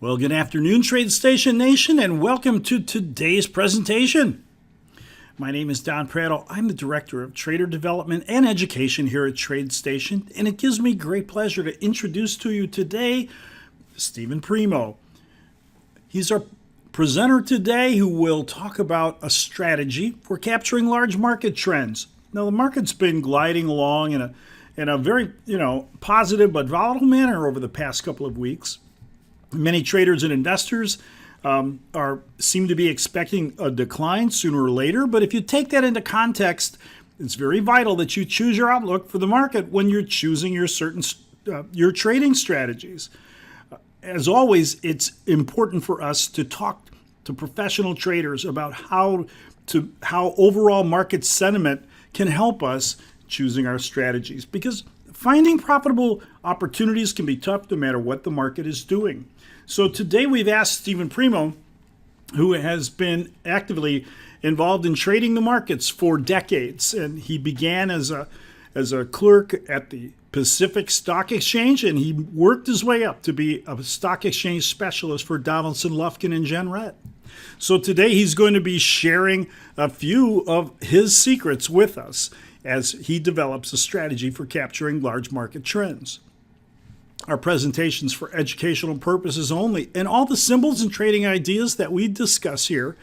Well, good afternoon, TradeStation Nation, and welcome to today's presentation. My name is Don Prattle. I'm the Director of Trader Development and Education here at TradeStation, and it gives me great pleasure to introduce to you today Steven Primo. He's our presenter today who will talk about a strategy for capturing large market trends. Now, the market's been gliding along in a very positive but volatile manner over the past couple of weeks. Many traders and investors seem to be expecting a decline sooner or later, but if you take that into context, it's very vital that you choose your outlook for the market when you're choosing your trading strategies. As always, it's important for us to talk to professional traders about how overall market sentiment can help us choosing our strategies, because finding profitable opportunities can be tough no matter what the market is doing. So today we've asked Steven Primo, who has been actively involved in trading the markets for decades, and he began as a clerk at the Pacific Stock Exchange, and he worked his way up to be a stock exchange specialist for Donaldson, Lufkin, and Jenrette. So today he's going to be sharing a few of his secrets with us as he develops a strategy for capturing large market trends. Our presentations for educational purposes only, and all the symbols and trading ideas that we discuss here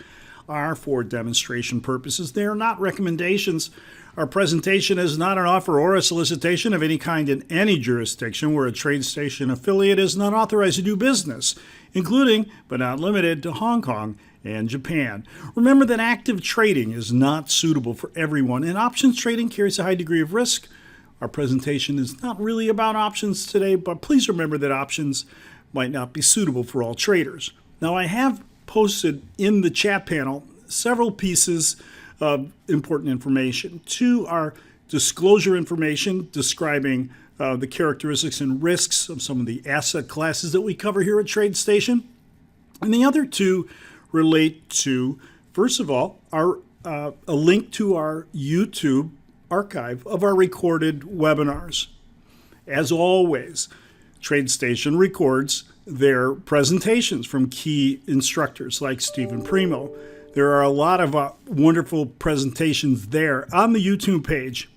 are for demonstration purposes. They are not recommendations. Our presentation is not an offer or a solicitation of any kind in any jurisdiction where a TradeStation affiliate is not authorized to do business, including but not limited to Hong Kong and Japan. Remember that active trading is not suitable for everyone, and options trading carries a high degree of risk. Our presentation is not really about options today, but please remember that options might not be suitable for all traders. Now, I have posted in the chat panel several pieces of important information. Two are disclosure information describing the characteristics and risks of some of the asset classes that we cover here at TradeStation. And the other two relate to, first of all, a link to our YouTube archive of our recorded webinars. As always, TradeStation records their presentations from key instructors like Steven Primo. There are a lot of wonderful presentations there on the YouTube page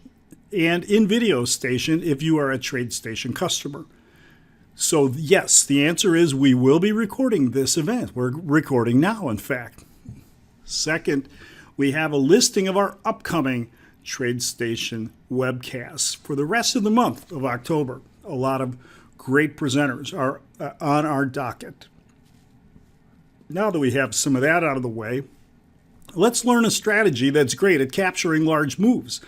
and in Video Station if you are a TradeStation customer. So yes, the answer is we will be recording this event. We're recording now, in fact. Second, we have a listing of our upcoming TradeStation webcasts for the rest of the month of October. A lot of great presenters are on our docket. Now that we have some of that out of the way, let's learn a strategy that's great at capturing large moves.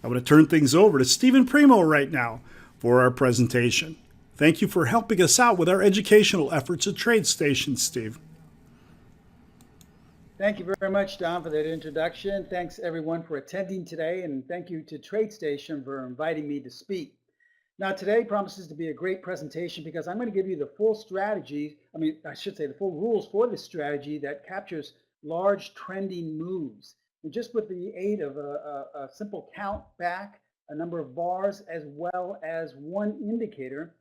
I'm going to turn things over to Steven Primo right now for our presentation. Thank you for helping us out with our educational efforts at TradeStation, Steve. Thank you very much, Don, for that introduction. Thanks, everyone, for attending today, and thank you to TradeStation for inviting me to speak. Now, today promises to be a great presentation because I'm going to give you the full strategy, the full rules for this strategy that captures large trending moves. And just with the aid of a simple count back, a number of bars, as well as one indicator,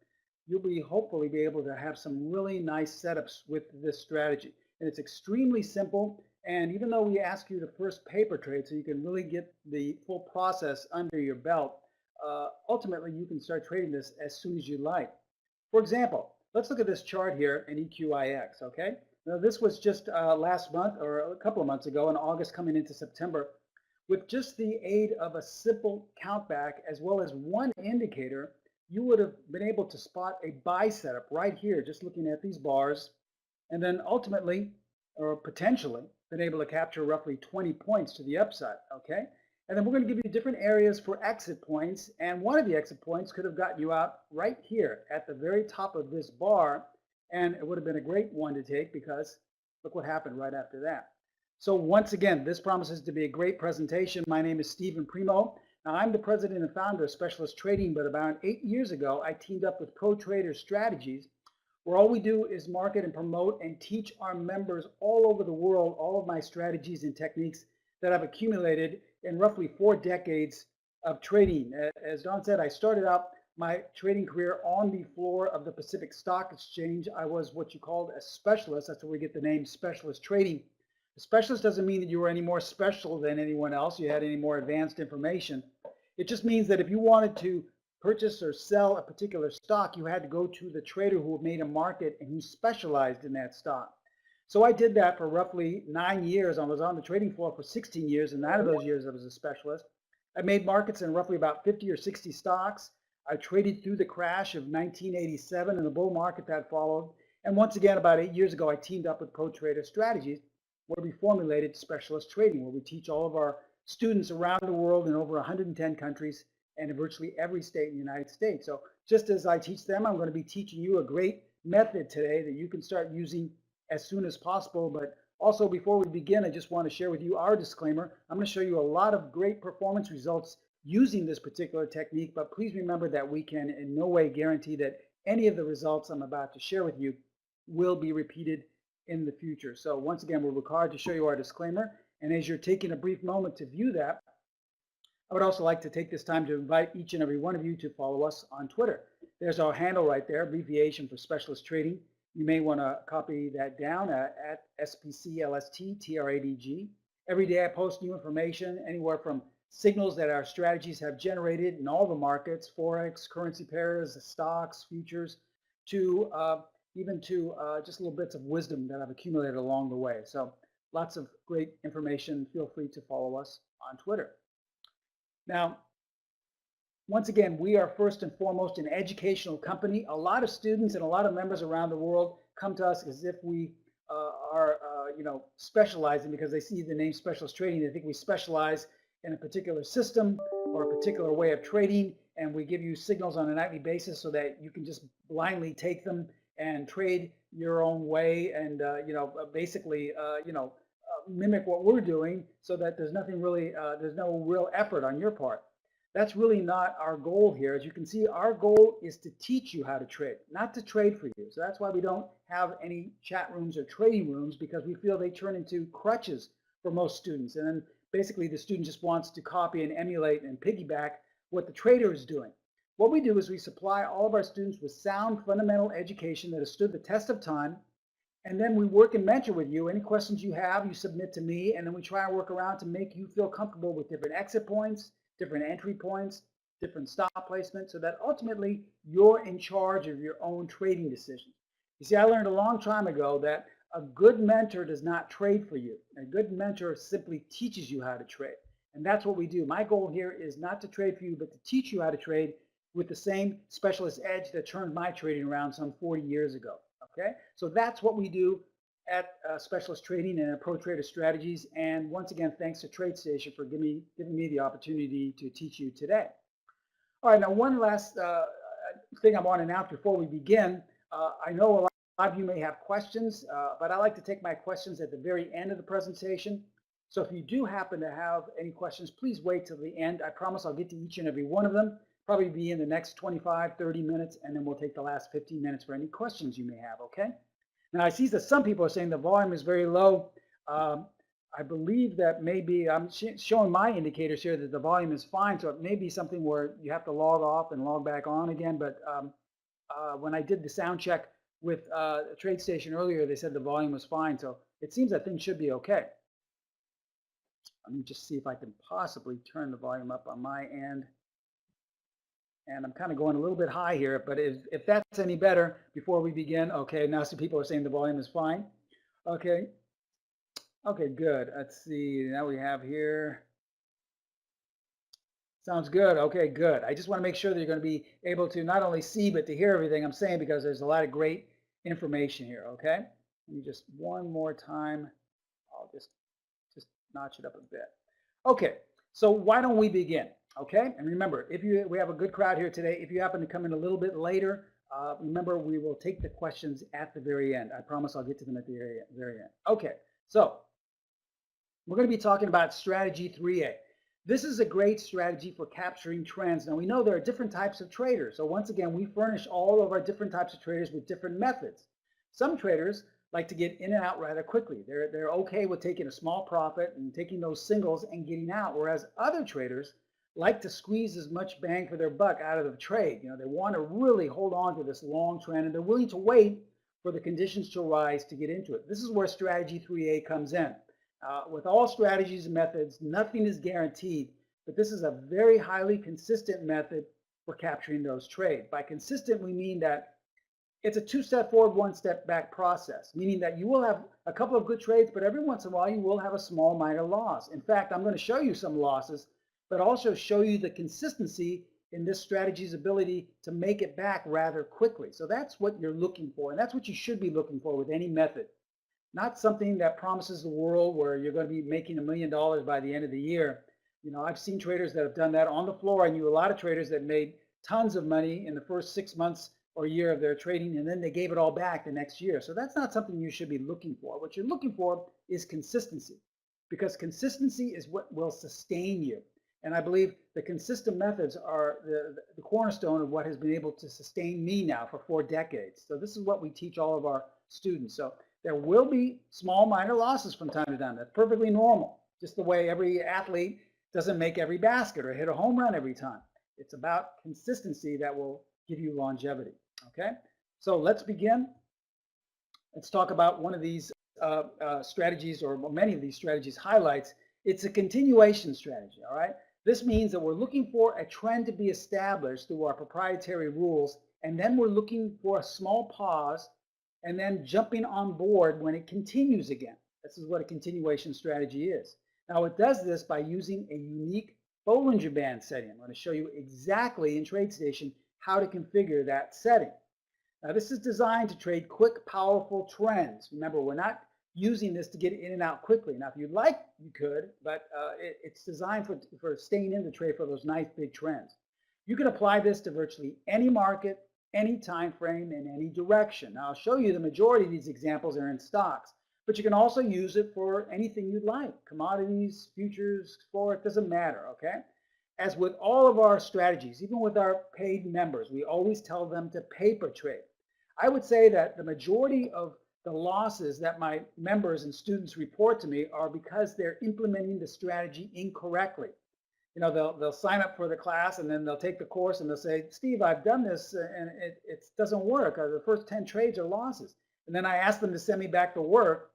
you'll hopefully be able to have some really nice setups with this strategy. And it's extremely simple. And even though we ask you to first paper trade so you can really get the full process under your belt, ultimately you can start trading this as soon as you like. For example, let's look at this chart here in EQIX, okay? Now this was just last month or a couple of months ago in August coming into September. With just the aid of a simple count back as well as one indicator, you would have been able to spot a buy setup right here, just looking at these bars, and then ultimately, or potentially, been able to capture roughly 20 points to the upside, okay? And then we're going to give you different areas for exit points, and one of the exit points could have gotten you out right here at the very top of this bar, and it would have been a great one to take because look what happened right after that. So once again, this promises to be a great presentation. My name is Steven Primo. Now, I'm the president and founder of Specialist Trading, but about 8 years ago, I teamed up with Pro Trader Strategies, where all we do is market and promote and teach our members all over the world all of my strategies and techniques that I've accumulated in roughly 4 decades of trading. As Don said, I started out my trading career on the floor of the Pacific Stock Exchange. I was what you called a specialist. That's where we get the name specialist trading. A specialist doesn't mean that you were any more special than anyone else. You had any more advanced information. It just means that if you wanted to purchase or sell a particular stock, you had to go to the trader who made a market and who specialized in that stock. So I did that for roughly 9 years. I was on the trading floor for 16 years, and 9 of those years I was a specialist. I made markets in roughly about 50 or 60 stocks. I traded through the crash of 1987 and the bull market that followed. And once again, about 8 years ago, I teamed up with Pro Trader Strategies, where we formulated specialist trading, where we teach all of our students around the world in over 110 countries and in virtually every state in the United States. So just as I teach them, I'm going to be teaching you a great method today that you can start using as soon as possible. But also, before we begin, I just want to share with you our disclaimer. I'm going to show you a lot of great performance results using this particular technique, but please remember that we can in no way guarantee that any of the results I'm about to share with you will be repeated in the future. So once again, we're required to show you our disclaimer. And as you're taking a brief moment to view that, I would also like to take this time to invite each and every one of you to follow us on Twitter. There's our handle right there, abbreviation for Specialist Trading. You may want to copy that down at SPCLSTTRADG. Every day I post new information, anywhere from signals that our strategies have generated in all the markets, Forex, currency pairs, stocks, futures, to even to just little bits of wisdom that I've accumulated along the way. So lots of great information. Feel free to follow us on Twitter. Now, once again, we are first and foremost an educational company. A lot of students and a lot of members around the world come to us as if we are, specializing because they see the name specialist trading. They think we specialize in a particular system or a particular way of trading, and we give you signals on a nightly basis so that you can just blindly take them and trade your own way and, basically, mimic what we're doing so that there's nothing really, there's no real effort on your part. That's really not our goal here. As you can see, our goal is to teach you how to trade, not to trade for you. So that's why we don't have any chat rooms or trading rooms, because we feel they turn into crutches for most students. And then basically the student just wants to copy and emulate and piggyback what the trader is doing. What we do is we supply all of our students with sound fundamental education that has stood the test of time. And then we work and mentor with you. Any questions you have, you submit to me, and then we try and work around to make you feel comfortable with different exit points, different entry points, different stop placement, so that ultimately you're in charge of your own trading decisions. You see, I learned a long time ago that a good mentor does not trade for you. A good mentor simply teaches you how to trade. And that's what we do. My goal here is not to trade for you, but to teach you how to trade with the same specialist edge that turned my trading around some 40 years ago. Okay, so that's what we do at Specialist Trading and at Pro Trader Strategies. And once again, thanks to TradeStation for giving me the opportunity to teach you today. All right, now one last thing I want to announce before we begin. I know a lot of you may have questions, but I like to take my questions at the very end of the presentation. So if you do happen to have any questions, please wait till the end. I promise I'll get to each and every one of them. Probably be in the next 25, 30 minutes, and then we'll take the last 15 minutes for any questions you may have, okay? Now, I see that some people are saying the volume is very low. I believe that maybe I'm showing my indicators here that the volume is fine, so it may be something where you have to log off and log back on again, but when I did the sound check with TradeStation earlier, they said the volume was fine, so it seems that things should be okay. Let me just see if I can possibly turn the volume up on my end. And I'm kind of going a little bit high here, but if that's any better before we begin, okay, now some people are saying the volume is fine. Okay, good. Let's see, now we have here. Sounds good. Okay, good. I just want to make sure that you're going to be able to not only see, but to hear everything I'm saying, because there's a lot of great information here, okay? Let me just one more time. I'll just notch it up a bit. Okay, so why don't we begin? Okay, and remember, we have a good crowd here today. If you happen to come in a little bit later, remember we will take the questions at the very end. I promise I'll get to them at the very end. Okay, so we're going to be talking about strategy 3A. This is a great strategy for capturing trends. Now we know there are different types of traders. So once again, we furnish all of our different types of traders with different methods. Some traders like to get in and out rather quickly. They're okay with taking a small profit and taking those singles and getting out, whereas other traders like to squeeze as much bang for their buck out of the trade. They want to really hold on to this long trend, and they're willing to wait for the conditions to rise to get into it. This is where strategy 3A comes in. With all strategies and methods, nothing is guaranteed, but this is a very highly consistent method for capturing those trades. By consistent, we mean that it's a two-step forward, one-step back process, meaning that you will have a couple of good trades, but every once in a while you will have a small minor loss. In fact, I'm going to show you some losses, but also show you the consistency in this strategy's ability to make it back rather quickly. So that's what you're looking for, and that's what you should be looking for with any method. Not something that promises the world where you're going to be making $1 million by the end of the year. I've seen traders that have done that on the floor. I knew a lot of traders that made tons of money in the first 6 months or year of their trading, and then they gave it all back the next year. So that's not something you should be looking for. What you're looking for is consistency, because consistency is what will sustain you. And I believe the consistent methods are the cornerstone of what has been able to sustain me now for 4 decades. So this is what we teach all of our students. So there will be small minor losses from time to time. That's perfectly normal, just the way every athlete doesn't make every basket or hit a home run every time. It's about consistency that will give you longevity. Okay, so let's begin. Let's talk about one of these strategies, or many of these strategies highlights. It's a continuation strategy. All right, this means that we're looking for a trend to be established through our proprietary rules, and then we're looking for a small pause and then jumping on board when it continues again. This is what a continuation strategy is. Now, it does this by using a unique Bollinger Band setting. I'm going to show you exactly in TradeStation how to configure that setting. Now, this is designed to trade quick, powerful trends. Remember, we're not using this to get in and out quickly. Now, if you'd like, you could, but it's designed for staying in the trade for those nice big trends. You can apply this to virtually any market, any time frame, in any direction. Now, I'll show you the majority of these examples are in stocks, but you can also use it for anything you'd like. Commodities, futures, forward, doesn't matter, okay? As with all of our strategies, even with our paid members, we always tell them to paper trade. I would say that the majority of the losses that my members and students report to me are because they're implementing the strategy incorrectly. They'll sign up for the class, and then they'll take the course, and they'll say, Steve, I've done this and it doesn't work. The first 10 trades are losses. And then I ask them to send me back the work,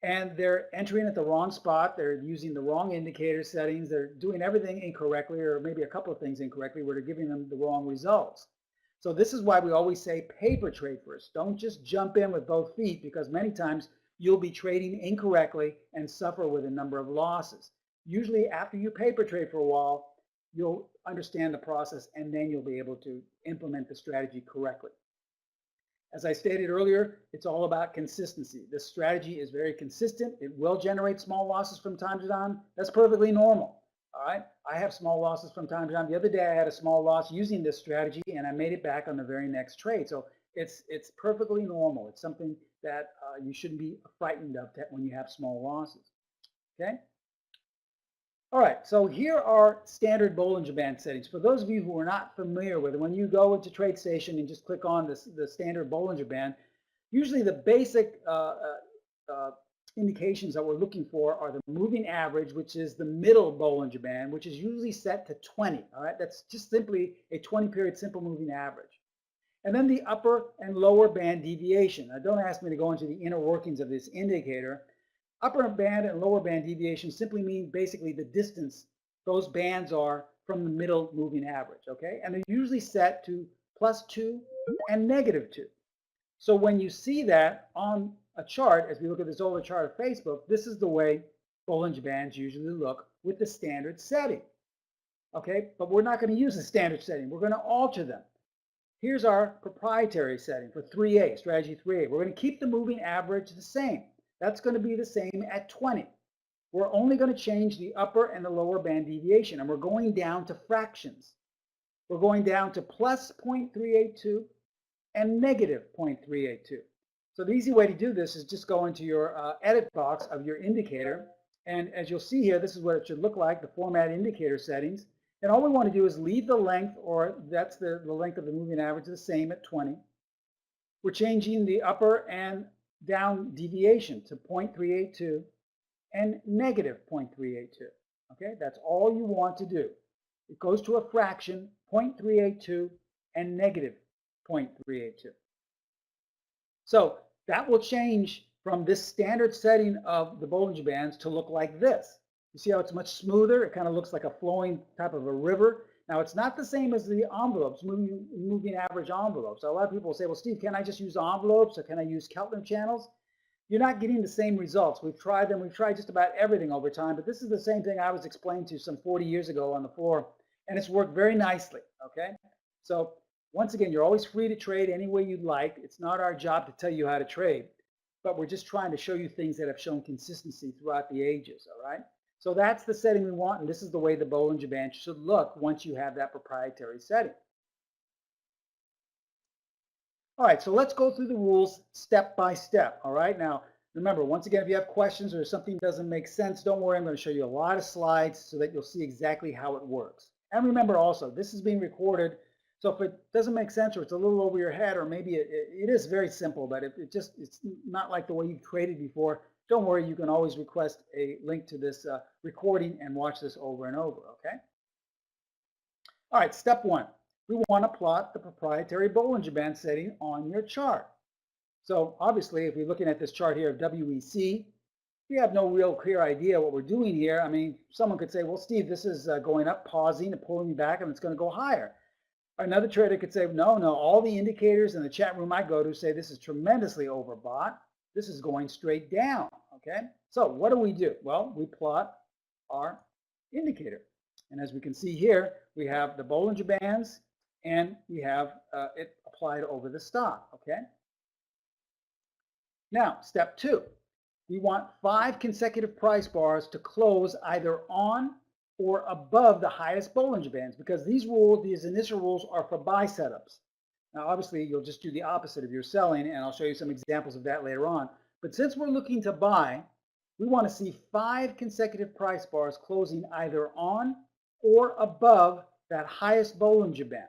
and they're entering at the wrong spot. They're using the wrong indicator settings. They're doing everything incorrectly, or maybe a couple of things incorrectly, where they're giving them the wrong results. So this is why we always say paper trade first. Don't just jump in with both feet, because many times you'll be trading incorrectly and suffer with a number of losses. Usually after you paper trade for a while, you'll understand the process, and then you'll be able to implement the strategy correctly. As I stated earlier, it's all about consistency. This strategy is very consistent. It will generate small losses from time to time. That's perfectly normal. All right, I have small losses from time to time. The other day I had a small loss using this strategy, and I made it back on the very next trade. So it's perfectly normal. It's something that you shouldn't be frightened of when you have small losses. Okay. All right, so here are standard Bollinger Band settings. For those of you who are not familiar with it, when you go into TradeStation and just click on the standard Bollinger Band, usually the basic indications that we're looking for are the moving average, which is the middle Bollinger Band, which is usually set to 20. All right, that's just simply a 20-period simple moving average. And then the upper and lower band deviation. Now, don't ask me to go into the inner workings of this indicator. Upper band and lower band deviation simply mean basically the distance those bands are from the middle moving average, okay? And they're usually set to +2 and -2. So when you see that on a chart, as we look at this older chart of Facebook, this is the way Bollinger Bands usually look with the standard setting, okay? But we're not going to use the standard setting. We're going to alter them. Here's our proprietary setting for 3A, strategy 3A. We're going to keep the moving average the same. That's going to be the same at 20. We're only going to change the upper and the lower band deviation, and we're going down to fractions. We're going down to +0.382 and -0.382. So the easy way to do this is just go into your edit box of your indicator, and as you'll see here, this is what it should look like, the format indicator settings. And all we want to do is leave the length, or that's the length of the moving average, the same at 20. We're changing the upper and down deviation to 0.382 and -0.382. Okay, that's all you want to do. it goes to a fraction, 0.382 and negative 0.382. So that will change from this standard setting of the Bollinger Bands to look like this. You see how it's much smoother? It kind of looks like a flowing type of a river. Now, it's not the same as the envelopes, moving average envelopes. So a lot of people will say, well, Steve, can I just use envelopes or can I use Keltner channels? You're not getting the same results. We've tried them. We've tried just about everything over time, but this is the same thing I was explained to some 40 years ago on the floor, and it's worked very nicely, okay? So once again, you're always free to trade any way you'd like. It's not our job to tell you how to trade, but we're just trying to show you things that have shown consistency throughout the ages, all right? So that's the setting we want, and this is the way the Bollinger Band should look once you have that proprietary setting. All right, so let's go through the rules step by step, all right? Now, remember, once again, if you have questions or something doesn't make sense, don't worry, I'm going to show you a lot of slides so that you'll see exactly how it works. And remember also, this is being recorded, so if it doesn't make sense or it's a little over your head or maybe it is very simple, but if it's not like the way you've traded before, don't worry, you can always request a link to this recording and watch this over and over, okay? All right, step one. We want to plot the proprietary Bollinger Band setting on your chart. So obviously, if you're looking at this chart here of WEC, we have no real clear idea what we're doing here. I mean, someone could say, well, Steve, this is going up, pausing and pulling me back, and it's going to go higher. Another trader could say, no, all the indicators in the chat room I go to say this is tremendously overbought. This is going straight down, okay? So what do? Well, we plot our indicator. And as we can see here, we have the Bollinger Bands, and we have it applied over the stop, okay? Now, step two, we want 5 consecutive price bars to close either on or above the highest Bollinger Bands, because these initial rules are for buy setups. Now, obviously, you'll just do the opposite if you're selling, and I'll show you some examples of that later on. But since we're looking to buy, we want to see 5 consecutive price bars closing either on or above that highest Bollinger Band.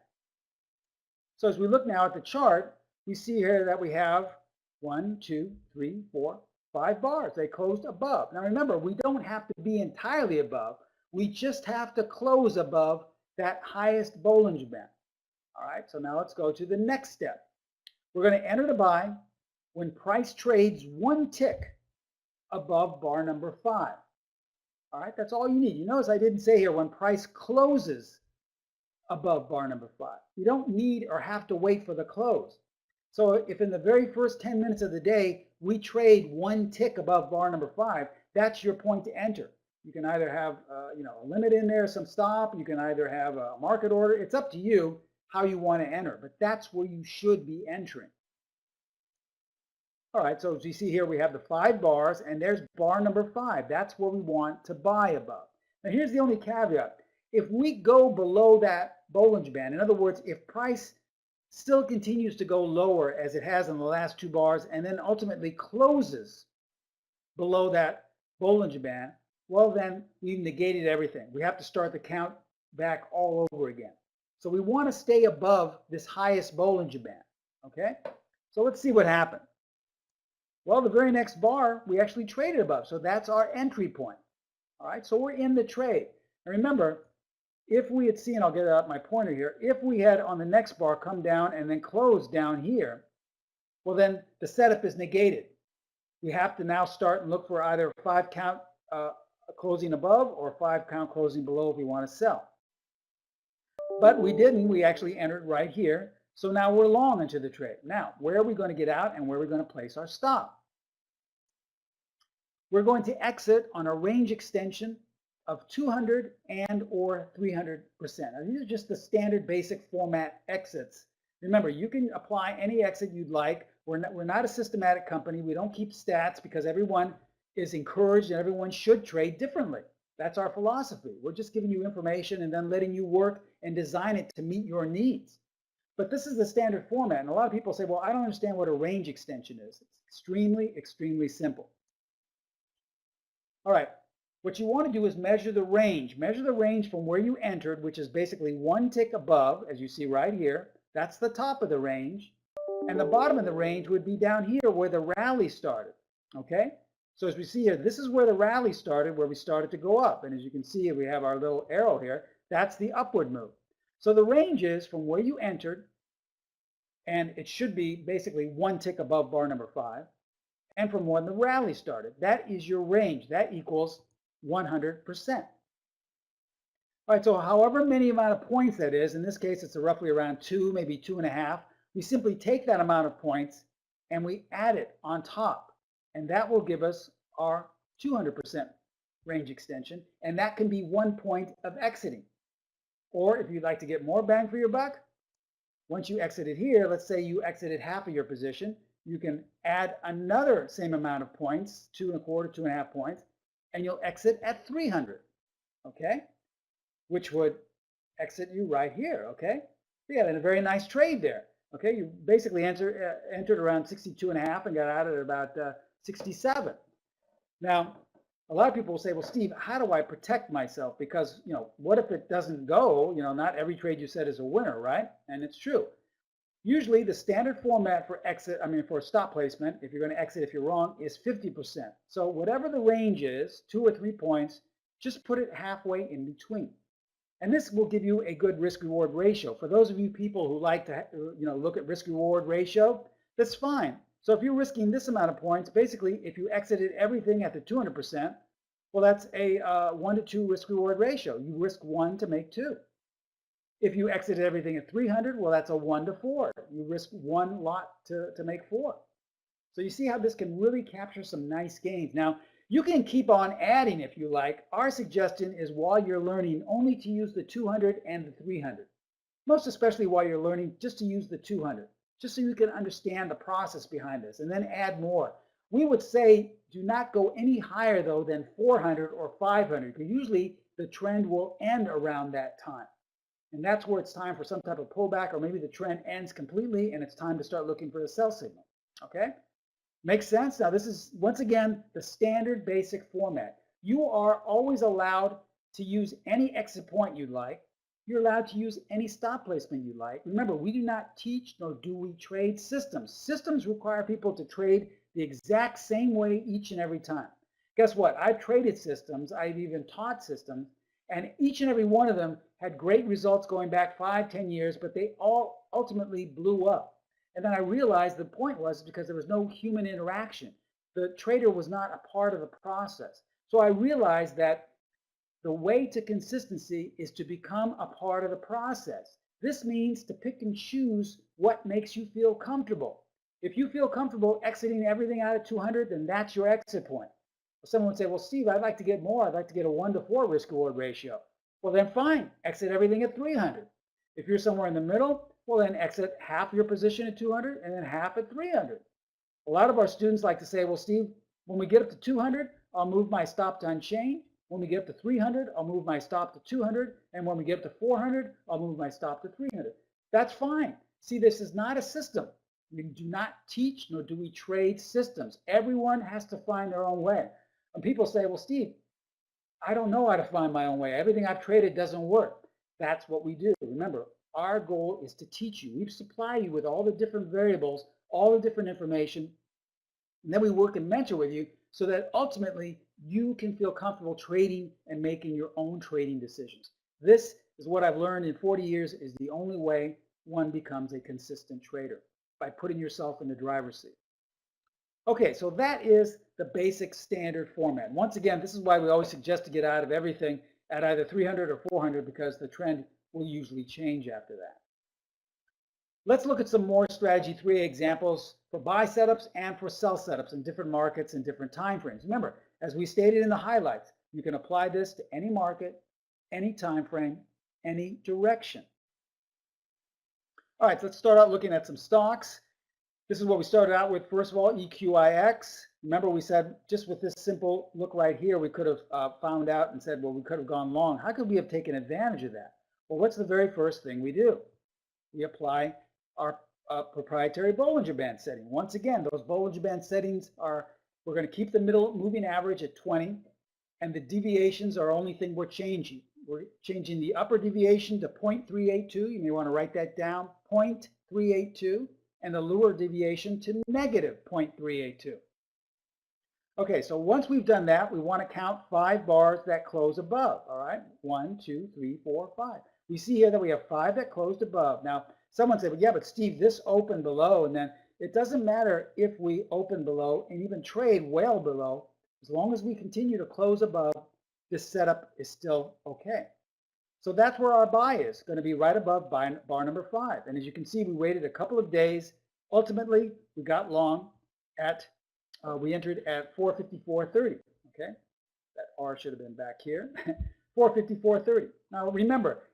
So as we look now at the chart, we see here that we have 1, 2, 3, 4, 5 bars. They closed above. Now remember, we don't have to be entirely above. We just have to close above that highest Bollinger Band. All right, so now let's go to the next step. We're going to enter the buy when price trades 1 tick above bar number 5. All right, that's all you need. You notice I didn't say here when price closes above bar number 5. You don't need or have to wait for the close. So if in the very first 10 minutes of the day we trade 1 tick above bar number 5, that's your point to enter. You can either have a limit in there, some stop. You can either have a market order. It's up to you how you want to enter, but that's where you should be entering. All right, so as you see here, we have the 5 bars, and there's bar number 5. That's where we want to buy above. Now here's the only caveat. If we go below that Bollinger Band, in other words, if price still continues to go lower as it has in the last 2 bars and then ultimately closes below that Bollinger Band, well then we've negated everything. We have to start the count back all over again. So we want to stay above this highest Bollinger Band, okay? So let's see what happened. Well, the very next bar, we actually traded above, so that's our entry point. All right, so we're in the trade. And remember, if we had seen, I'll get out my pointer here, if we had on the next bar come down and then close down here, well then the setup is negated. We have to now start and look for either 5 count closing above or 5 count closing below if we want to sell. But we didn't, we actually entered right here. So now we're long into the trade. Now, where are we going to get out and where are we going to place our stop? We're going to exit on a range extension of 200 and or 300%. Now, these are just the standard basic format exits. Remember, you can apply any exit you'd like. We're not a systematic company. We don't keep stats because everyone is encouraged and everyone should trade differently. That's our philosophy. We're just giving you information and then letting you work and design it to meet your needs. But this is the standard format, and a lot of people say, well, I don't understand what a range extension is. It's extremely, extremely simple. All right, what you want to do is measure the range. Measure the range from where you entered, which is basically 1 tick above, as you see right here. That's the top of the range. And the bottom of the range would be down here where the rally started, okay? So as we see here, this is where the rally started, where we started to go up. And as you can see, we have our little arrow here. That's the upward move. So the range is from where you entered, and it should be basically one tick above bar number 5, and from when the rally started. That is your range. That equals 100%. All right, so however many amount of points that is, in this case it's roughly around 2, maybe 2.5, we simply take that amount of points and we add it on top. And that will give us our 200% range extension. And that can be 1 point of exiting. Or if you'd like to get more bang for your buck, once you exited here, let's say you exited half of your position, you can add another same amount of points, 2.25, 2.5 points, and you'll exit at 300, okay? Which would exit you right here, okay? So yeah, and a very nice trade there, okay? You basically entered around 62.5 and got out at about 67. Now, a lot of people will say, well, Steve, how do I protect myself? Because, what if it doesn't go? Not every trade you set is a winner, right? And it's true. Usually the standard format for for stop placement, if you're going to exit if you're wrong, is 50%. So whatever the range is, 2 or 3 points, just put it halfway in between. And this will give you a good risk-reward ratio. For those of you people who like to look at risk-reward ratio, that's fine. So if you're risking this amount of points, basically if you exited everything at the 200%, well, that's a 1 to 2 risk-reward ratio. You risk 1 to make 2. If you exited everything at 300, well, that's a 1 to 4. You risk 1 lot to make 4. So you see how this can really capture some nice gains. Now, you can keep on adding if you like. Our suggestion is while you're learning only to use the 200 and the 300. Most especially while you're learning just to use the 200, just so you can understand the process behind this, and then add more. We would say do not go any higher though than 400 or 500, because usually the trend will end around that time. And that's where it's time for some type of pullback, or maybe the trend ends completely and it's time to start looking for a sell signal. Okay? Makes sense? Now this is, once again, the standard basic format. You are always allowed to use any exit point you'd like. You're allowed to use any stop placement you like. Remember, we do not teach nor do we trade systems. Systems require people to trade the exact same way each and every time. Guess what? I've traded systems. I've even taught systems. And each and every one of them had great results going back 5, 10 years, but they all ultimately blew up. And then I realized the point was because there was no human interaction. The trader was not a part of the process. So I realized that the way to consistency is to become a part of the process. This means to pick and choose what makes you feel comfortable. If you feel comfortable exiting everything out of 200, then that's your exit point. Someone would say, well, Steve, I'd like to get more. I'd like to get a 1 to 4 risk-reward ratio. Well, then fine, exit everything at 300. If you're somewhere in the middle, well, then exit half your position at 200 and then half at 300. A lot of our students like to say, well, Steve, when we get up to 200, I'll move my stop to unchained. When we get up to 300, I'll move my stop to 200. And when we get up to 400, I'll move my stop to 300. That's fine. See, this is not a system. We do not teach nor do we trade systems. Everyone has to find their own way. And people say, well, Steve, I don't know how to find my own way. Everything I've traded doesn't work. That's what we do. Remember, our goal is to teach you. We supply you with all the different variables, all the different information, and then we work and mentor with you so that ultimately you can feel comfortable trading and making your own trading decisions. This is what I've learned in 40 years is the only way one becomes a consistent trader, by putting yourself in the driver's seat. Okay, so that is the basic standard format. Once again, this is why we always suggest to get out of everything at either 300 or 400 because the trend will usually change after that. Let's look at some more strategy 3 examples for buy setups and for sell setups in different markets and different time frames. Remember, as we stated in the highlights, you can apply this to any market, any time frame, any direction. All right, so let's start out looking at some stocks. This is what we started out with. First of all, EQIX. Remember we said just with this simple look right here, we could have found out and said, well, we could have gone long. How could we have taken advantage of that? Well, what's the very first thing we do? We apply our proprietary Bollinger Band setting. Once again, those Bollinger Band settings are, we're going to keep the middle moving average at 20, and the deviations are only thing we're changing. We're changing the upper deviation to 0.382. You may want to write that down, 0.382, and the lower deviation to negative 0.382. Okay, so once we've done that, we want to count 5 bars that close above. All right, 1, 2, 3, 4, 5. We see here that we have 5 that closed above. Now, someone said, well, yeah, but Steve, this opened below, and then it doesn't matter if we open below and even trade well below. As long as we continue to close above, this setup is still okay. So that's where our buy is going to be, right above bar number 5. And as you can see, we waited a couple of days. Ultimately, we got long at we entered at 454.30. Okay, that R should have been back here. 454.30. Now remember,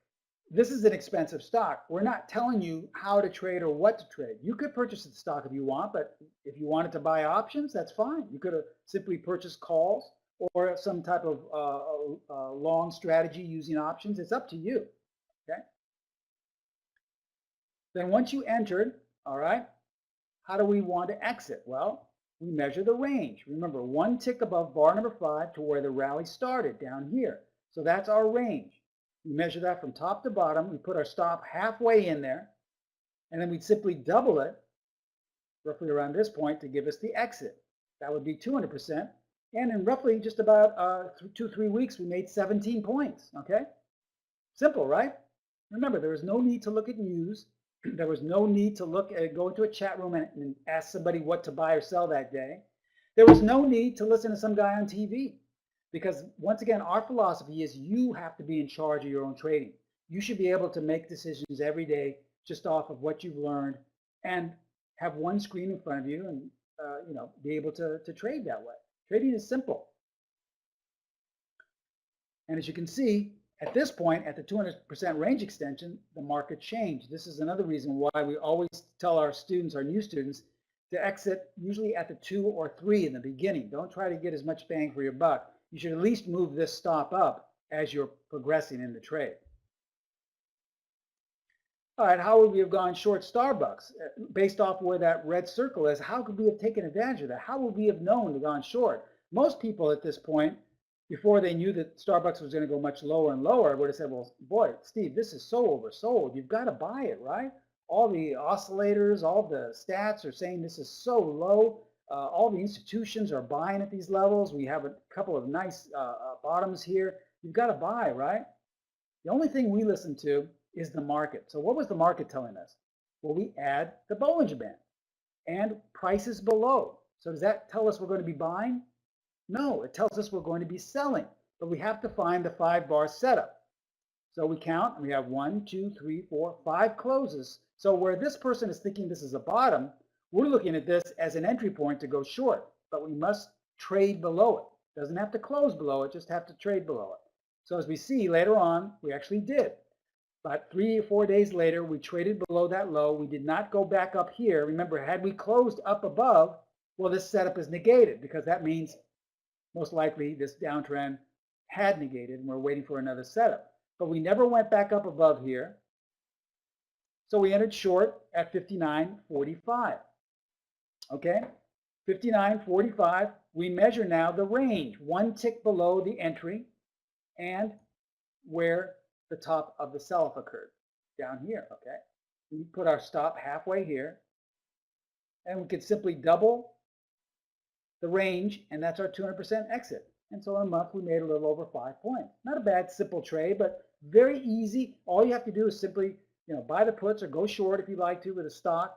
this is an expensive stock. We're not telling you how to trade or what to trade. You could purchase the stock if you want, but if you wanted to buy options, that's fine. You could have simply purchased calls or some type of long strategy using options. It's up to you. Okay. Then once you entered, all right, how do we want to exit? Well, we measure the range. Remember, 1 tick above bar number 5 to where the rally started down here. So that's our range. We measure that from top to bottom. We put our stop halfway in there, and then we'd simply double it roughly around this point to give us the exit. That would be 200%. And in roughly just about 2-3 weeks, we made 17 points. Okay? Simple, right? Remember, there was no need to look at news. There was no need to go into a chat room and ask somebody what to buy or sell that day. There was no need to listen to some guy on TV, because once again, our philosophy is you have to be in charge of your own trading. You should be able to make decisions every day just off of what you've learned and have one screen in front of you and be able to trade that way. Trading is simple. And as you can see, at this point, at the 200% range extension, the market changed. This is another reason why we always tell our students, our new students, to exit usually at the 2 or 3 in the beginning. Don't try to get as much bang for your buck. You should at least move this stop up as you're progressing in the trade. All right, how would we have gone short Starbucks? Based off where that red circle is, how could we have taken advantage of that? How would we have known to gone short? Most people at this point, before they knew that Starbucks was going to go much lower and lower, would have said, well, boy, Steve, this is so oversold. You've got to buy it, right? All the oscillators, all the stats are saying this is so low. All the institutions are buying at these levels. We have a couple of nice bottoms here. You've got to buy, right? The only thing we listen to is the market. So what was the market telling us? Well, we add the Bollinger Band and prices below. So does that tell us we're going to be buying? No, it tells us we're going to be selling, but we have to find the 5-bar setup. So we count, and we have 1, 2, 3, 4, 5 closes. So where this person is thinking this is a bottom, we're looking at this as an entry point to go short, but we must trade below it. Doesn't have to close below it, just have to trade below it. So as we see later on, we actually did. About 3 or 4 days later, we traded below that low. We did not go back up here. Remember, had we closed up above, well, this setup is negated, because that means most likely this downtrend had negated and we're waiting for another setup. But we never went back up above here. So we entered short at 59.45. Okay, 59.45. We measure now the range, 1 tick below the entry and where the top of the sell-off occurred, down here. Okay, we put our stop halfway here, and we could simply double the range, and that's our 200% exit. And so in a month, we made a little over 5 points. Not a bad, simple trade, but very easy. All you have to do is simply, buy the puts or go short if you like to with a stock,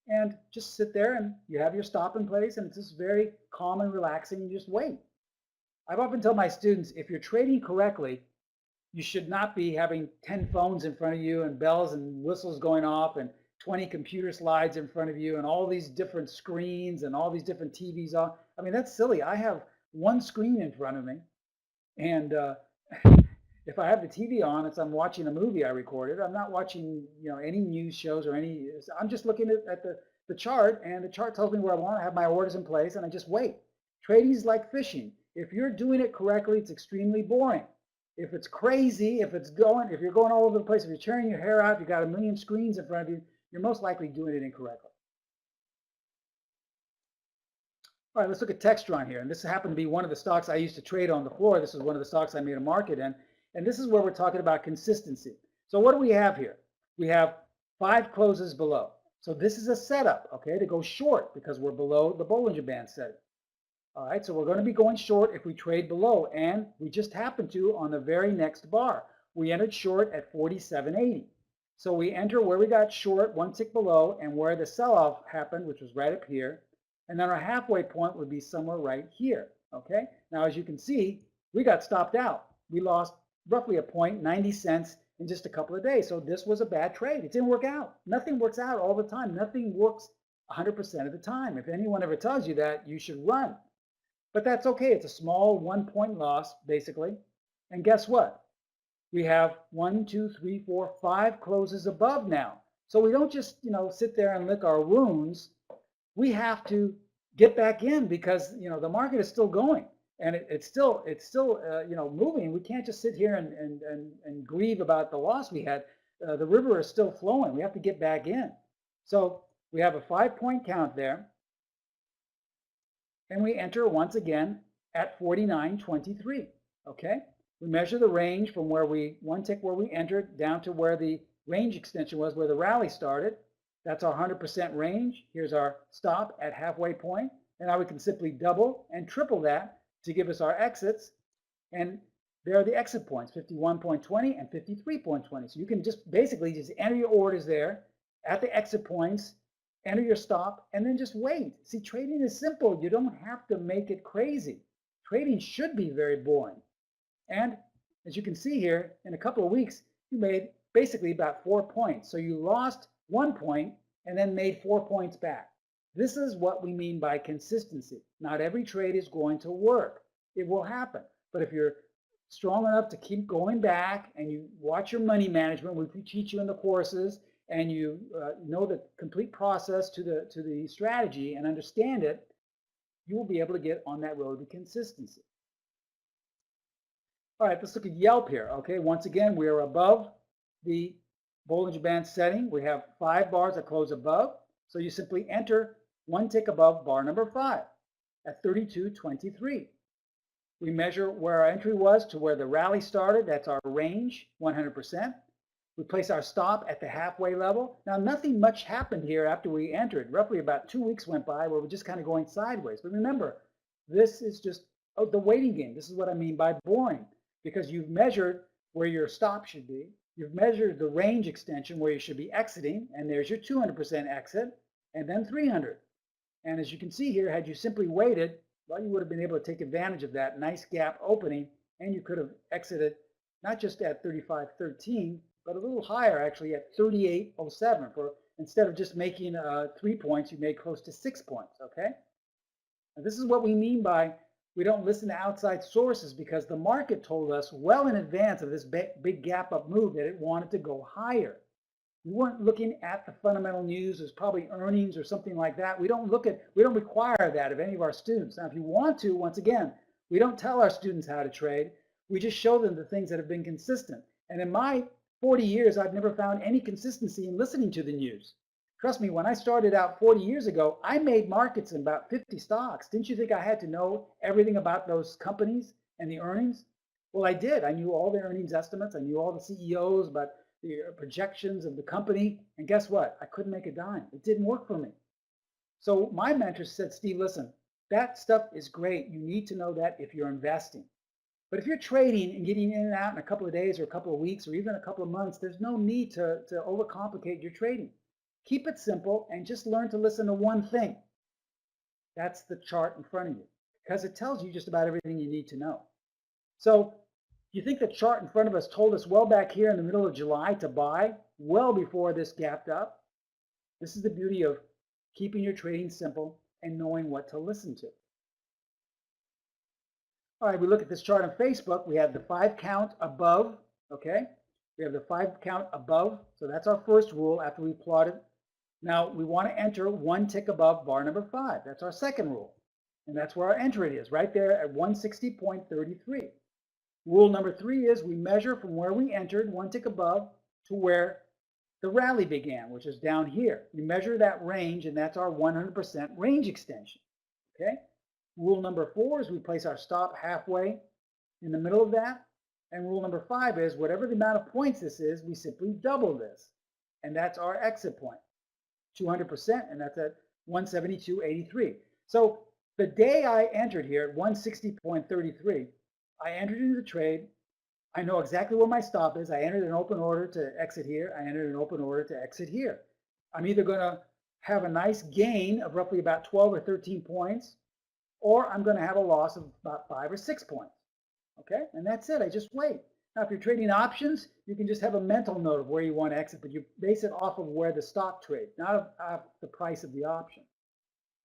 and just sit there and you have your stop in place, and it's just very calm and relaxing. You just wait. I've often told my students, if you're trading correctly, you should not be having 10 phones in front of you and bells and whistles going off and 20 computer slides in front of you and all these different screens and all these different TVs on. I mean, that's silly. I have one screen in front of me, and if I have the TV on, it's I'm watching a movie I recorded. I'm not watching any news shows or any. I'm just looking at the chart, and the chart tells me where I want to have my orders in place, and I just wait. Trading is like fishing. If you're doing it correctly, it's extremely boring. If it's crazy, if you're going all over the place, if you're tearing your hair out, if you've got a million screens in front of you, you're most likely doing it incorrectly. All right, let's look at Textron here. And this happened to be one of the stocks I used to trade on the floor. This is one of the stocks I made a market in. And this is where we're talking about consistency. So what do we have here? We have 5 closes below. So this is a setup, okay, to go short because we're below the Bollinger Band setting. All right, so we're going to be going short if we trade below, and we just happened to on the very next bar. We entered short at 47.80. So we enter where we got short, one tick below, and where the sell-off happened, which was right up here. And then our halfway point would be somewhere right here, okay? Now, as you can see, we got stopped out. We lost roughly a point, 90 cents in just a couple of days. So this was a bad trade. It didn't work out. Nothing works out all the time. Nothing works 100% of the time. If anyone ever tells you that, you should run. But that's okay. It's a small 1 point loss, basically. And guess what? We have 1, 2, 3, 4, 5 closes above now. So we don't just, sit there and lick our wounds. We have to get back in because, the market is still going and it's still moving. We can't just sit here and grieve about the loss we had. The river is still flowing. We have to get back in. So we have a 5-point count there. And we enter once again at 49.23, okay? We measure the range from where one tick where we entered down to where the range extension was, where the rally started. That's our 100% range. Here's our stop at halfway point. And now we can simply double and triple that to give us our exits. And there are the exit points, 51.20 and 53.20. So you can just basically just enter your orders there at the exit points, enter your stop, and then just wait. See, trading is simple. You don't have to make it crazy. Trading should be very boring. And as you can see here, in a couple of weeks, you made basically about 4 points. So you lost 1 point and then made 4 points back. This is what we mean by consistency. Not every trade is going to work. It will happen. But if you're strong enough to keep going back and you watch your money management, which we teach you in the courses, and you know the complete process to the strategy and understand it, you will be able to get on that road to consistency. All right, let's look at Yelp here. Okay, once again, we are above the Bollinger Band setting. We have 5 bars that close above. So you simply enter 1 tick above bar number 5 at 32.23. We measure where our entry was to where the rally started. That's our range, 100%. We place our stop at the halfway level. Now, nothing much happened here after we entered. Roughly about 2 weeks went by where we're just kind of going sideways. But remember, this is just the waiting game. This is what I mean by boring, because you've measured where your stop should be. You've measured the range extension where you should be exiting, and there's your 200% exit, and then 300. And as you can see here, had you simply waited, well, you would have been able to take advantage of that nice gap opening, and you could have exited not just at 35.13, but a little higher, actually, at 38.07. For instead of just making 3 points, you made close to 6 points. Okay. And this is what we mean by we don't listen to outside sources, because the market told us well in advance of this big gap up move that it wanted to go higher. We weren't looking at the fundamental news. There's probably earnings or something like that. We don't require that of any of our students. Now, if you want to, once again, we don't tell our students how to trade. We just show them the things that have been consistent. And in my 40 years, I've never found any consistency in listening to the news. Trust me, when I started out 40 years ago, I made markets in about 50 stocks. Didn't you think I had to know everything about those companies and the earnings? Well, I did. I knew all the earnings estimates. I knew all the CEOs, about the projections of the company. And guess what? I couldn't make a dime. It didn't work for me. So my mentor said, Steve, listen, that stuff is great. You need to know that if you're investing. But if you're trading and getting in and out in a couple of days or a couple of weeks or even a couple of months, there's no need to overcomplicate your trading. Keep it simple and just learn to listen to one thing. That's the chart in front of you, because it tells you just about everything you need to know. So you think the chart in front of us told us well back here in the middle of July to buy, well before this gapped up? This is the beauty of keeping your trading simple and knowing what to listen to. All right, we look at this chart on Facebook. We have the 5 count above, okay? We have the 5 count above, so that's our first rule after we plotted. Now, we want to enter 1 tick above bar number 5. That's our second rule, and that's where our entry is, right there at 160.33. Rule number 3 is we measure from where we entered 1 tick above to where the rally began, which is down here. We measure that range, and that's our 100% range extension, okay? Rule number 4 is we place our stop halfway in the middle of that. And rule number 5 is whatever the amount of points this is, we simply double this. And that's our exit point, 200%, and that's at 172.83. So The day I entered here at 160.33, I entered into the trade. I know exactly where my stop is. I entered an open order to exit here. I entered an open order to exit here. I'm either going to have a nice gain of roughly about 12 or 13 points, or I'm going to have a loss of about 5 or 6 points. Okay, and that's it. I just wait. Now, if you're trading options, you can just have a mental note of where you want to exit, but you base it off of where the stock trades, not off the price of the option.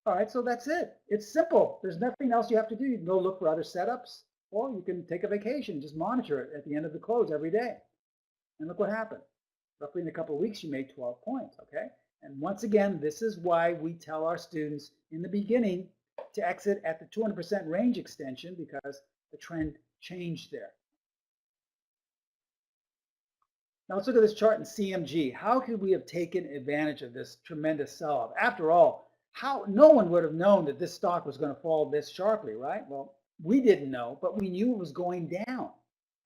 All right, so that's it. It's simple. There's nothing else you have to do. You can go look for other setups, or you can take a vacation, just monitor it at the end of the close every day. And look what happened. Roughly in a couple of weeks, you made 12 points, okay? And once again, this is why we tell our students in the beginning to exit at the 200% range extension, because the trend changed there. Now let's look at this chart in CMG. How could we have taken advantage of this tremendous sell-off? After all, no one would have known that this stock was going to fall this sharply, right? Well, we didn't know, but we knew it was going down.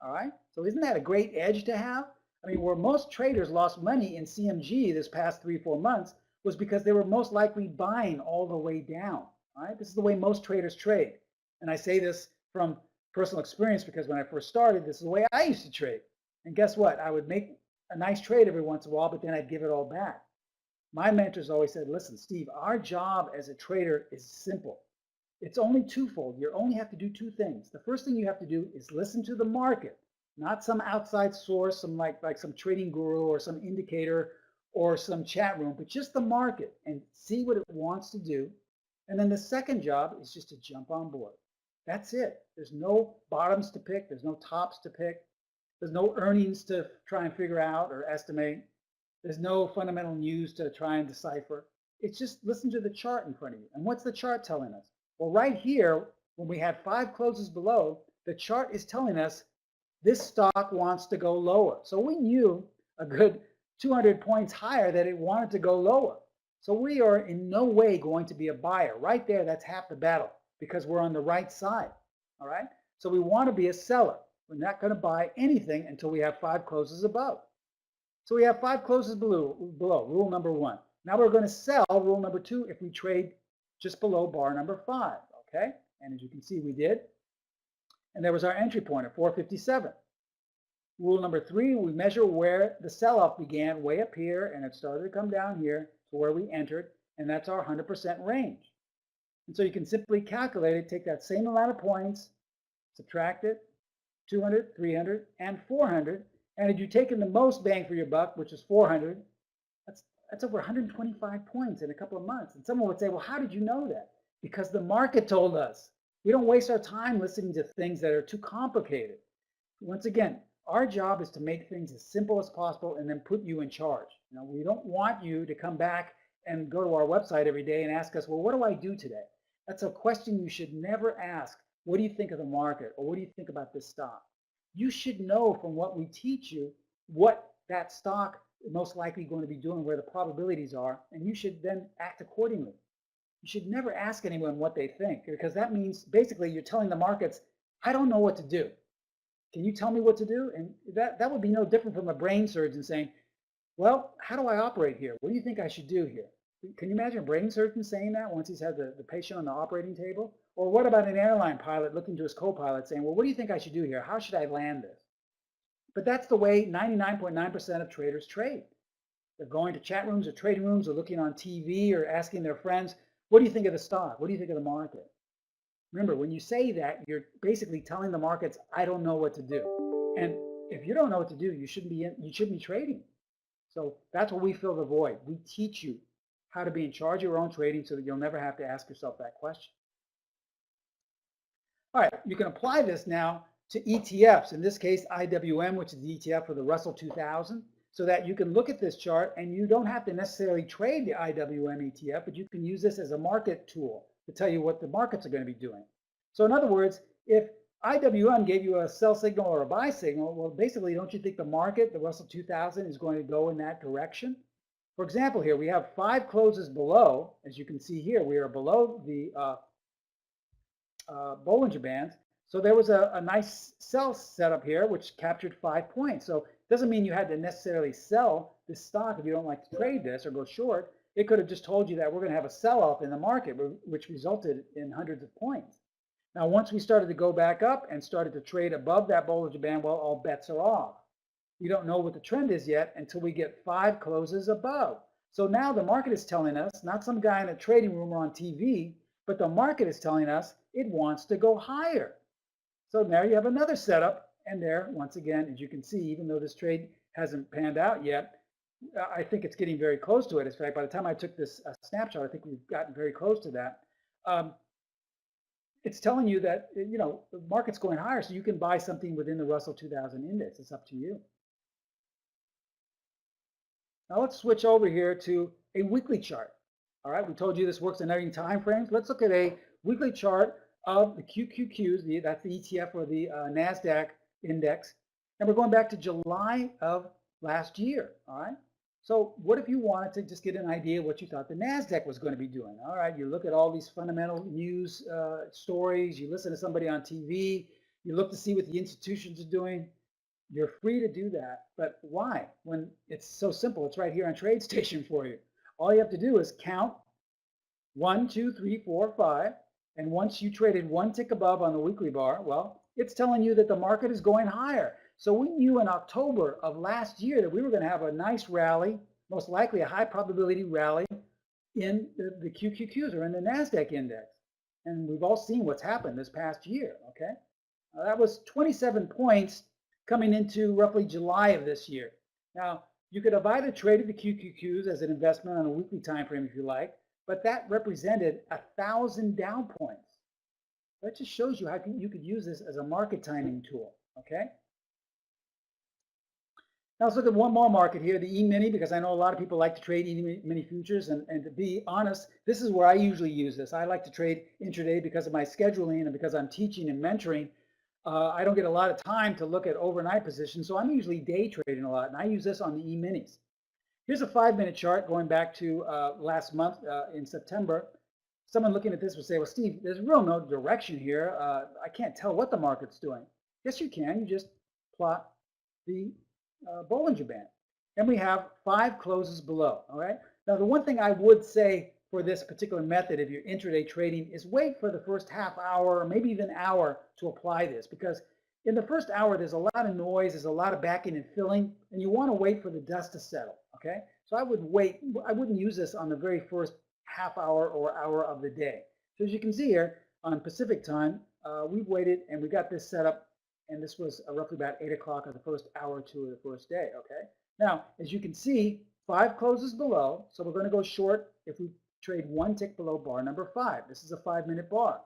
All right, so isn't that a great edge to have? I mean, where most traders lost money in CMG this past 3-4 months was because they were most likely buying all the way down. All right, this is the way most traders trade. And I say this from personal experience because when I first started, this is the way I used to trade. And guess what? I would make a nice trade every once in a while, but then I'd give it all back. My mentors always said, listen, Steve, our job as a trader is simple. It's only twofold. You only have to do two things. The first thing you have to do is listen to the market, not some outside source, some like some trading guru or some indicator or some chat room, but just the market and see what it wants to do. And then the second job is just to jump on board. That's it. There's no bottoms to pick. There's no tops to pick. There's no earnings to try and figure out or estimate. There's no fundamental news to try and decipher. It's just listen to the chart in front of you. And what's the chart telling us? Well, right here, when we had 5 closes below, the chart is telling us this stock wants to go lower. So we knew a good 200 points higher that it wanted to go lower. So we are in no way going to be a buyer. Right there, that's half the battle because we're on the right side. All right? So we want to be a seller. We're not going to buy anything until we have 5 closes above. So we have 5 closes below, rule number 1. Now we're going to sell, rule number 2, if we trade just below bar number 5, okay? And as you can see, we did. And there was our entry point at 457. Rule number 3, we measure where the sell-off began way up here, and it started to come down here to where we entered, and that's our 100% range. And so you can simply calculate it, take that same amount of points, subtract it, 200, 300, and 400, and if you've taken the most bang for your buck, which is 400, that's over 125 points in a couple of months. And someone would say, well, how did you know that? Because the market told us. We don't waste our time listening to things that are too complicated. Once again, our job is to make things as simple as possible and then put you in charge. You know, we don't want you to come back and go to our website every day and ask us, well, what do I do today? That's a question you should never ask. What do you think of the market? Or what do you think about this stock? You should know from what we teach you what that stock is most likely going to be doing, where the probabilities are, and you should then act accordingly. You should never ask anyone what they think, because that means basically you're telling the markets, I don't know what to do. Can you tell me what to do? And that would be no different from a brain surgeon saying, well, how do I operate here? What do you think I should do here? Can you imagine a brain surgeon saying that once he's had the patient on the operating table? Or what about an airline pilot looking to his co-pilot saying, well, what do you think I should do here? How should I land this? But that's the way 99.9% of traders trade. They're going to chat rooms or trading rooms or looking on TV or asking their friends, what do you think of the stock? What do you think of the market? Remember, when you say that, you're basically telling the markets, I don't know what to do. And if you don't know what to do, you shouldn't be trading. So that's what we fill the void. We teach you how to be in charge of your own trading so that you'll never have to ask yourself that question. All right, you can apply this now to ETFs, in this case IWM, which is the ETF for the Russell 2000, so that you can look at this chart and you don't have to necessarily trade the IWM ETF, but you can use this as a market tool to tell you what the markets are going to be doing. So in other words, if IWM gave you a sell signal or a buy signal, well, basically, don't you think the market, the Russell 2000, is going to go in that direction? For example, here we have 5 closes below. As you can see here, we are below the Bollinger Bands. So there was a nice sell setup here, which captured 5 points. So it doesn't mean you had to necessarily sell this stock if you don't like to trade this or go short. it could have just told you that we're going to have a sell-off in the market, which resulted in hundreds of points. Now, once we started to go back up and started to trade above that Bollinger Band, well, all bets are off. We don't know what the trend is yet until we get 5 closes above. So now the market is telling us, not some guy in a trading room or on TV, but the market is telling us it wants to go higher. So now you have another setup, and there, once again, as you can see, even though this trade hasn't panned out yet, I think it's getting very close to it. In fact, by the time I took this snapshot, I think we've gotten very close to that. It's telling you that, the market's going higher, so you can buy something within the Russell 2000 index. It's up to you. Now let's switch over here to a weekly chart. All right, we told you this works in varying time frames. Let's look at a weekly chart of the QQQs, that's the ETF or the NASDAQ index. And we're going back to July of last year, all right? So what if you wanted to just get an idea of what you thought the NASDAQ was going to be doing? All right, you look at all these fundamental news stories, you listen to somebody on TV, you look to see what the institutions are doing. You're free to do that, but why? When it's so simple, it's right here on TradeStation for you. All you have to do is count 1, 2, 3, 4, 5, and once you traded one tick above on the weekly bar, well, it's telling you that the market is going higher. So we knew in October of last year that we were going to have a nice rally, most likely a high probability rally in the QQQs or in the NASDAQ index. And we've all seen what's happened this past year, okay? That was 27 points coming into roughly July of this year. Now, you could have either traded the QQQs as an investment on a weekly time frame if you like, but that represented 1,000 down points. That just shows you how you could use this as a market timing tool, okay? Now let's look at one more market here, the E-mini, because I know a lot of people like to trade E-mini futures, and to be honest, this is where I usually use this. I like to trade intraday because of my scheduling and because I'm teaching and mentoring. I don't get a lot of time to look at overnight positions, so I'm usually day trading a lot, and I use this on the E-minis. Here's a 5-minute chart going back to last month in September. Someone looking at this would say, well, Steve, there's real no direction here. I can't tell what the market's doing. Yes, you can. You just plot the Bollinger Band. And we have 5 closes below, all right? Now, the one thing I would say for this particular method if you're intraday trading is wait for the first half hour or maybe even hour to apply this, because in the first hour there's a lot of noise, there's a lot of backing and filling, and you want to wait for the dust to settle, okay? So I would wait. I wouldn't use this on the very first half hour or hour of the day. So as you can see here on Pacific time, we've waited and we got this set up, and this was roughly about 8 o'clock of the first hour or two of the first day, okay? Now, as you can see, 5 closes below, so we're going to go short if we trade one tick below bar number 5. This is a 5-minute bar.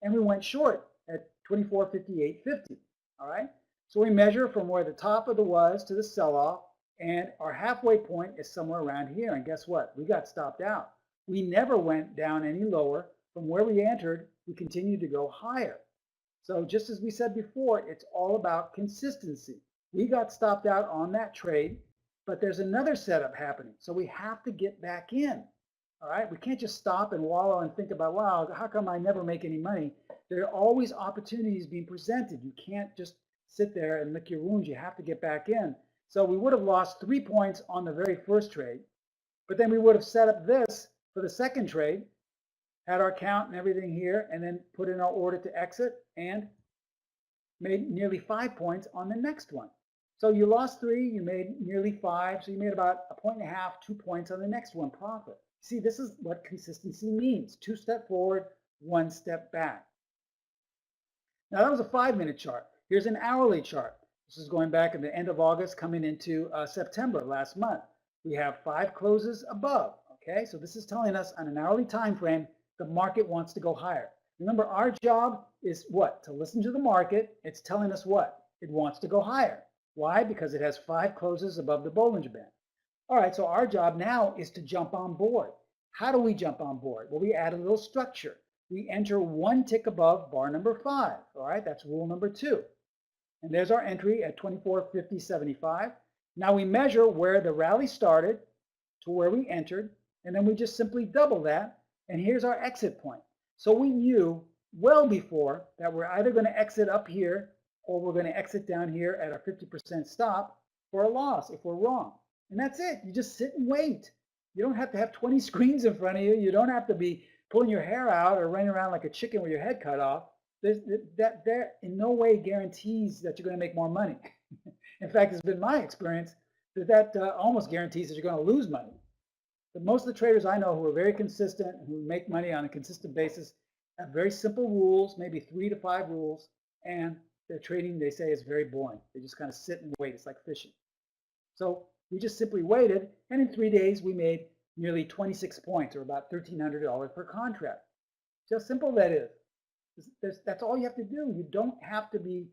And we went short at 24.58.50, all right? So we measure from where the top of the was to the sell-off, and our halfway point is somewhere around here. And guess what? We got stopped out. We never went down any lower. From where we entered, we continued to go higher. So just as we said before, it's all about consistency. We got stopped out on that trade, but there's another setup happening. So we have to get back in. All right, we can't just stop and wallow and think about, wow, how come I never make any money? There are always opportunities being presented. You can't just sit there and lick your wounds. You have to get back in. So we would have lost 3 points on the very first trade, but then we would have set up this for the second trade, had our count and everything here, and then put in our order to exit and made nearly 5 points on the next one. So you lost 3, you made nearly 5, so you made about 1.5 points, 2 points on the next one profit. See, this is what consistency means. 2 steps forward, 1 step back. Now that was a 5-minute chart. Here's an hourly chart. This is going back at the end of August, coming into September last month. We have 5 closes above, okay? So this is telling us on an hourly time frame, the market wants to go higher. Remember, our job is what? To listen to the market. It's telling us what? It wants to go higher. Why? Because it has 5 closes above the Bollinger Band. All right, so our job now is to jump on board. How do we jump on board? Well, we add a little structure. We enter 1 tick above bar number 5. All right, that's rule number 2. And there's our entry at 24.50.75. Now we measure where the rally started to where we entered, and then we just simply double that, and here's our exit point. So we knew well before that we're either going to exit up here or we're going to exit down here at our 50% stop for a loss if we're wrong. And that's it. You just sit and wait. You don't have to have 20 screens in front of you. You don't have to be pulling your hair out or running around like a chicken with your head cut off. That in no way guarantees that you're going to make more money. In fact, it's been my experience that almost guarantees that you're going to lose money. But most of the traders I know who are very consistent, who make money on a consistent basis, have very simple rules, maybe 3 to 5 rules, and their trading, they say, is very boring. They just kind of sit and wait. It's like fishing. So we just simply waited, and in 3 days we made nearly 26 points, or about $1,300 per contract. Just simple that is. That's all you have to do. You don't have to be,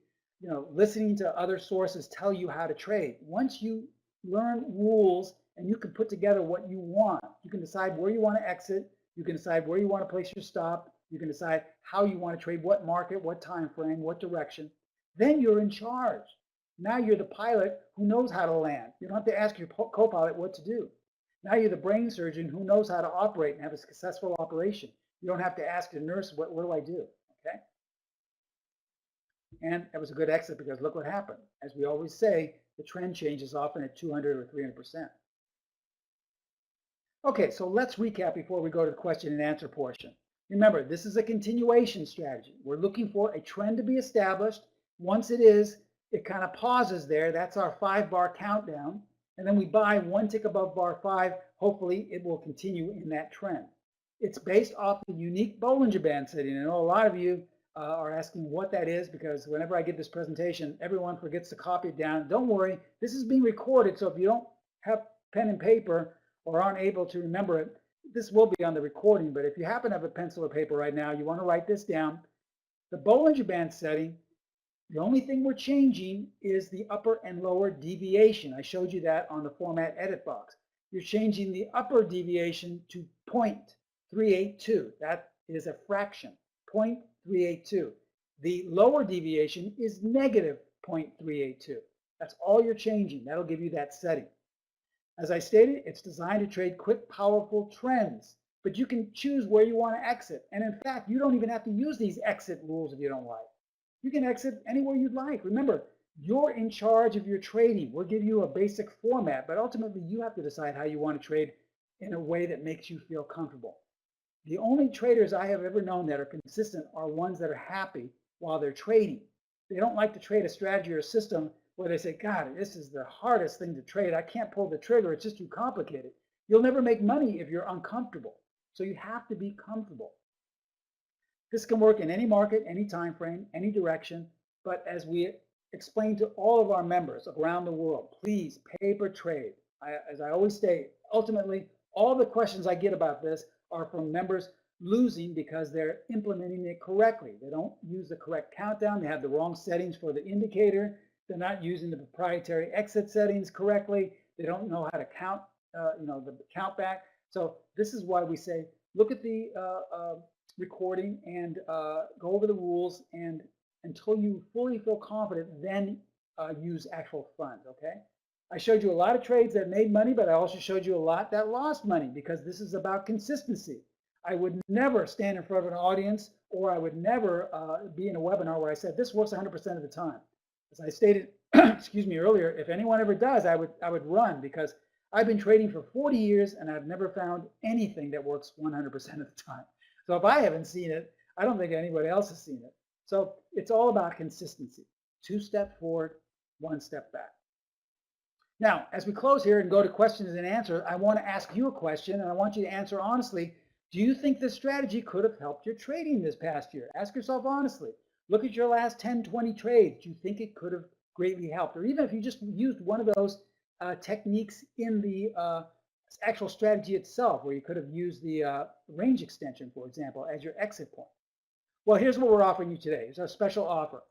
listening to other sources tell you how to trade. Once you learn rules and you can put together what you want, you can decide where you want to exit, you can decide where you want to place your stop, you can decide how you want to trade, what market, what time frame, what direction. Then you're in charge. Now you're the pilot who knows how to land. You don't have to ask your co-pilot what to do. Now you're the brain surgeon who knows how to operate and have a successful operation. You don't have to ask the nurse, what do I do? Okay? And that was a good exit because look what happened. As we always say, the trend changes often at 200 or 300%. Okay, so let's recap before we go to the question and answer portion. Remember, this is a continuation strategy. We're looking for a trend to be established. Once it is, it kind of pauses there. That's our 5-bar countdown. And then we buy 1 tick above bar 5. Hopefully, it will continue in that trend. It's based off the unique Bollinger Band setting. I know a lot of you are asking what that is because whenever I give this presentation, everyone forgets to copy it down. Don't worry, this is being recorded, so if you don't have pen and paper or aren't able to remember it, this will be on the recording. But if you happen to have a pencil or paper right now, you want to write this down. The Bollinger Band setting, the only thing we're changing is the upper and lower deviation. I showed you that on the format edit box. You're changing the upper deviation to 0.382. That is a fraction, 0.382. The lower deviation is negative 0.382. That's all you're changing. That'll give you that setting. As I stated, it's designed to trade quick, powerful trends, but you can choose where you want to exit. And in fact, you don't even have to use these exit rules if you don't like. You can exit anywhere you'd like. Remember, you're in charge of your trading. We'll give you a basic format, but ultimately you have to decide how you want to trade in a way that makes you feel comfortable. The only traders I have ever known that are consistent are ones that are happy while they're trading. They don't like to trade a strategy or a system where they say, God, this is the hardest thing to trade. I can't pull the trigger. It's just too complicated. You'll never make money if you're uncomfortable. So you have to be comfortable. This can work in any market, any time frame, any direction. But as we explain to all of our members around the world, please paper trade. As I always say, ultimately, all the questions I get about this are from members losing because they're implementing it correctly. They don't use the correct countdown. They have the wrong settings for the indicator. They're not using the proprietary exit settings correctly. They don't know how to count, the count back. So this is why we say, look at the recording and go over the rules, and until you fully feel confident, then use actual funds, okay? I showed you a lot of trades that made money, but I also showed you a lot that lost money because this is about consistency. I would never stand in front of an audience, or I would never be in a webinar where I said this works 100% of the time. As I stated, excuse me, earlier, if anyone ever does, I would run because I've been trading for 40 years and I've never found anything that works 100% of the time. So if I haven't seen it, I don't think anybody else has seen it. So it's all about consistency. 2 steps forward, 1 step back. Now, as we close here and go to questions and answers, I want to ask you a question, and I want you to answer honestly. Do you think this strategy could have helped your trading this past year? Ask yourself honestly. Look at your last 10, 20 trades. Do you think it could have greatly helped? Or even if you just used one of those techniques in the actual strategy itself, where you could have used the range extension, for example, as your exit point. Well, here's what we're offering you today. Here's our special offer.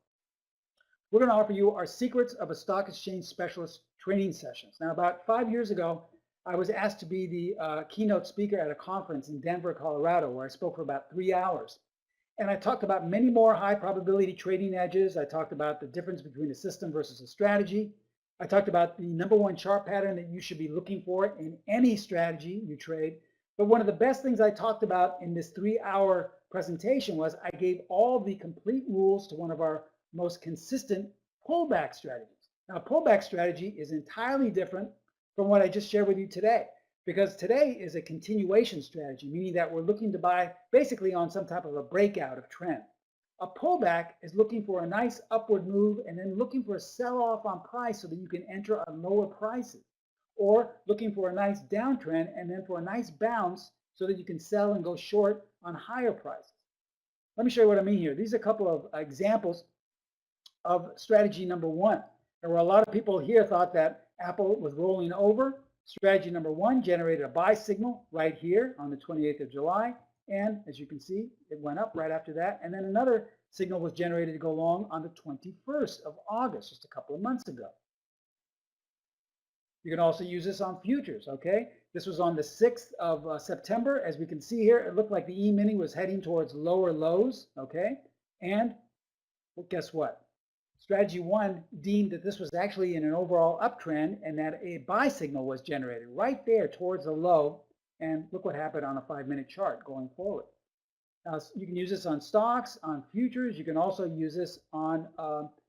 We're going to offer you our Secrets of a Stock Exchange Specialist training sessions. Now, about 5 years ago, I was asked to be the keynote speaker at a conference in Denver, Colorado, where I spoke for about 3 hours. And I talked about many more high probability trading edges. I talked about the difference between a system versus a strategy. I talked about the #1 chart pattern that you should be looking for in any strategy you trade. But one of the best things I talked about in this 3-hour presentation was I gave all the complete rules to one of our most consistent pullback strategies. Now, a pullback strategy is entirely different from what I just shared with you today. because today is a continuation strategy, meaning that we're looking to buy basically on some type of a breakout of trend. A pullback is looking for a nice upward move and then looking for a sell-off on price so that you can enter on lower prices, or looking for a nice downtrend and then for a nice bounce so that you can sell and go short on higher prices. Let me show you what I mean here. These are a couple of examples of strategy number one. There were a lot of people here thought that Apple was rolling over. Strategy number one generated a buy signal right here on the 28th of July. And as you can see, it went up right after that. And then another signal was generated to go long on the 21st of August, just a couple of months ago. You can also use this on futures, okay? This was on the 6th of September. As we can see here, it looked like the E-mini was heading towards lower lows, okay? And well, guess what? Strategy one deemed that this was actually in an overall uptrend and that a buy signal was generated right there towards the low. And look what happened on a 5-minute chart going forward. Now, you can use this on stocks, on futures. You can also use this on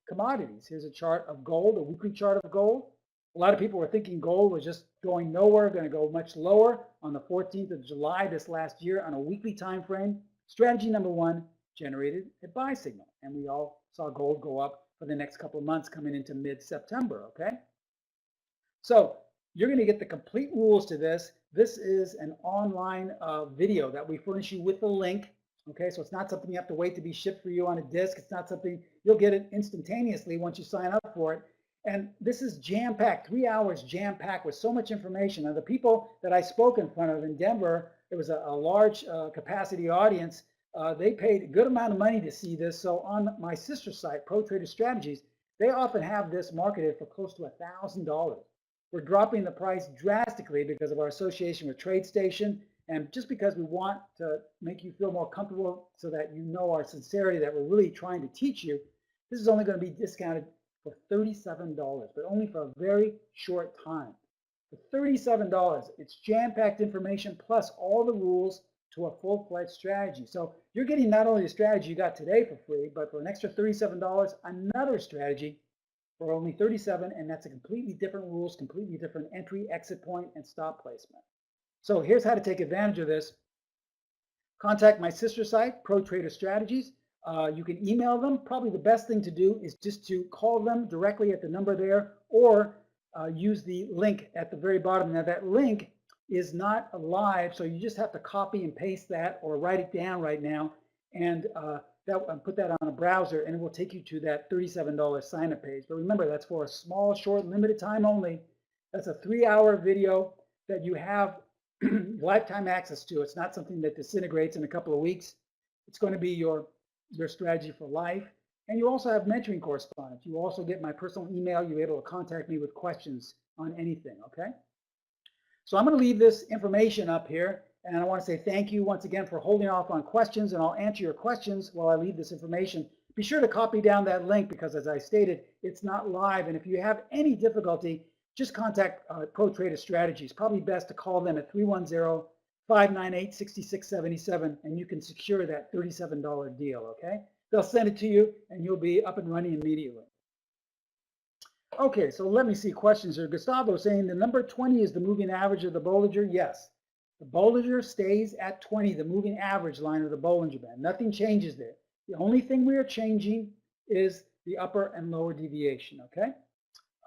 commodities. Here's a chart of gold, a weekly chart of gold. A lot of people were thinking gold was just going nowhere, going to go much lower. On the 14th of July this last year on a weekly time frame, strategy number one generated a buy signal. And we all saw gold go up for the next couple of months coming into mid-September, okay? So you're going to get the complete rules to this. This is an online video that we furnish you with a link, okay? So it's not something you have to wait to be shipped for you on a disk. It's not something, you'll get it instantaneously once you sign up for it. And this is jam-packed, 3 hours jam-packed with so much information. Now, the people that I spoke in front of in Denver, it was a large capacity audience. They paid a good amount of money to see this. So on my sister site, Pro Trader Strategies, they often have this marketed for close to $1,000. We're dropping the price drastically because of our association with TradeStation, and just because we want to make you feel more comfortable so that you know our sincerity that we're really trying to teach you. This is only going to be discounted for $37, but only for a very short time. For $37, it's jam-packed information plus all the rules to a full-fledged strategy. So you're getting not only the strategy you got today for free, but for an extra $37, another strategy for only $37, and that's a completely different rules, completely different entry, exit point, and stop placement. So here's how to take advantage of this. Contact my sister site, Pro Trader Strategies. You can email them. Probably the best thing to do is just to call them directly at the number there, or use the link at the very bottom. Now that link is not live, so you just have to copy and paste that or write it down right now and put that on a browser, and it will take you to that $37 sign-up page. But remember, that's for a small, short, limited time only. That's a 3-hour video that you have lifetime access to. It's not something that disintegrates in a couple of weeks. It's going to be your strategy for life. And you also have mentoring correspondence. You also get my personal email. You're able to contact me with questions on anything, okay? So I'm going to leave this information up here, and I want to say thank you once again for holding off on questions, and I'll answer your questions while I leave this information. Be sure to copy down that link because, as I stated, it's not live, and if you have any difficulty, just contact Pro Trader Strategies. Probably best to call them at 310-598-6677, and you can secure that $37 deal, okay? They'll send it to you, and you'll be up and running immediately. Okay, so let me see questions here. Gustavo saying the number 20 is the moving average of the Bollinger. Yes, the Bollinger stays at 20, the moving average line of the Bollinger Band. Nothing changes there. The only thing we are changing is the upper and lower deviation, okay?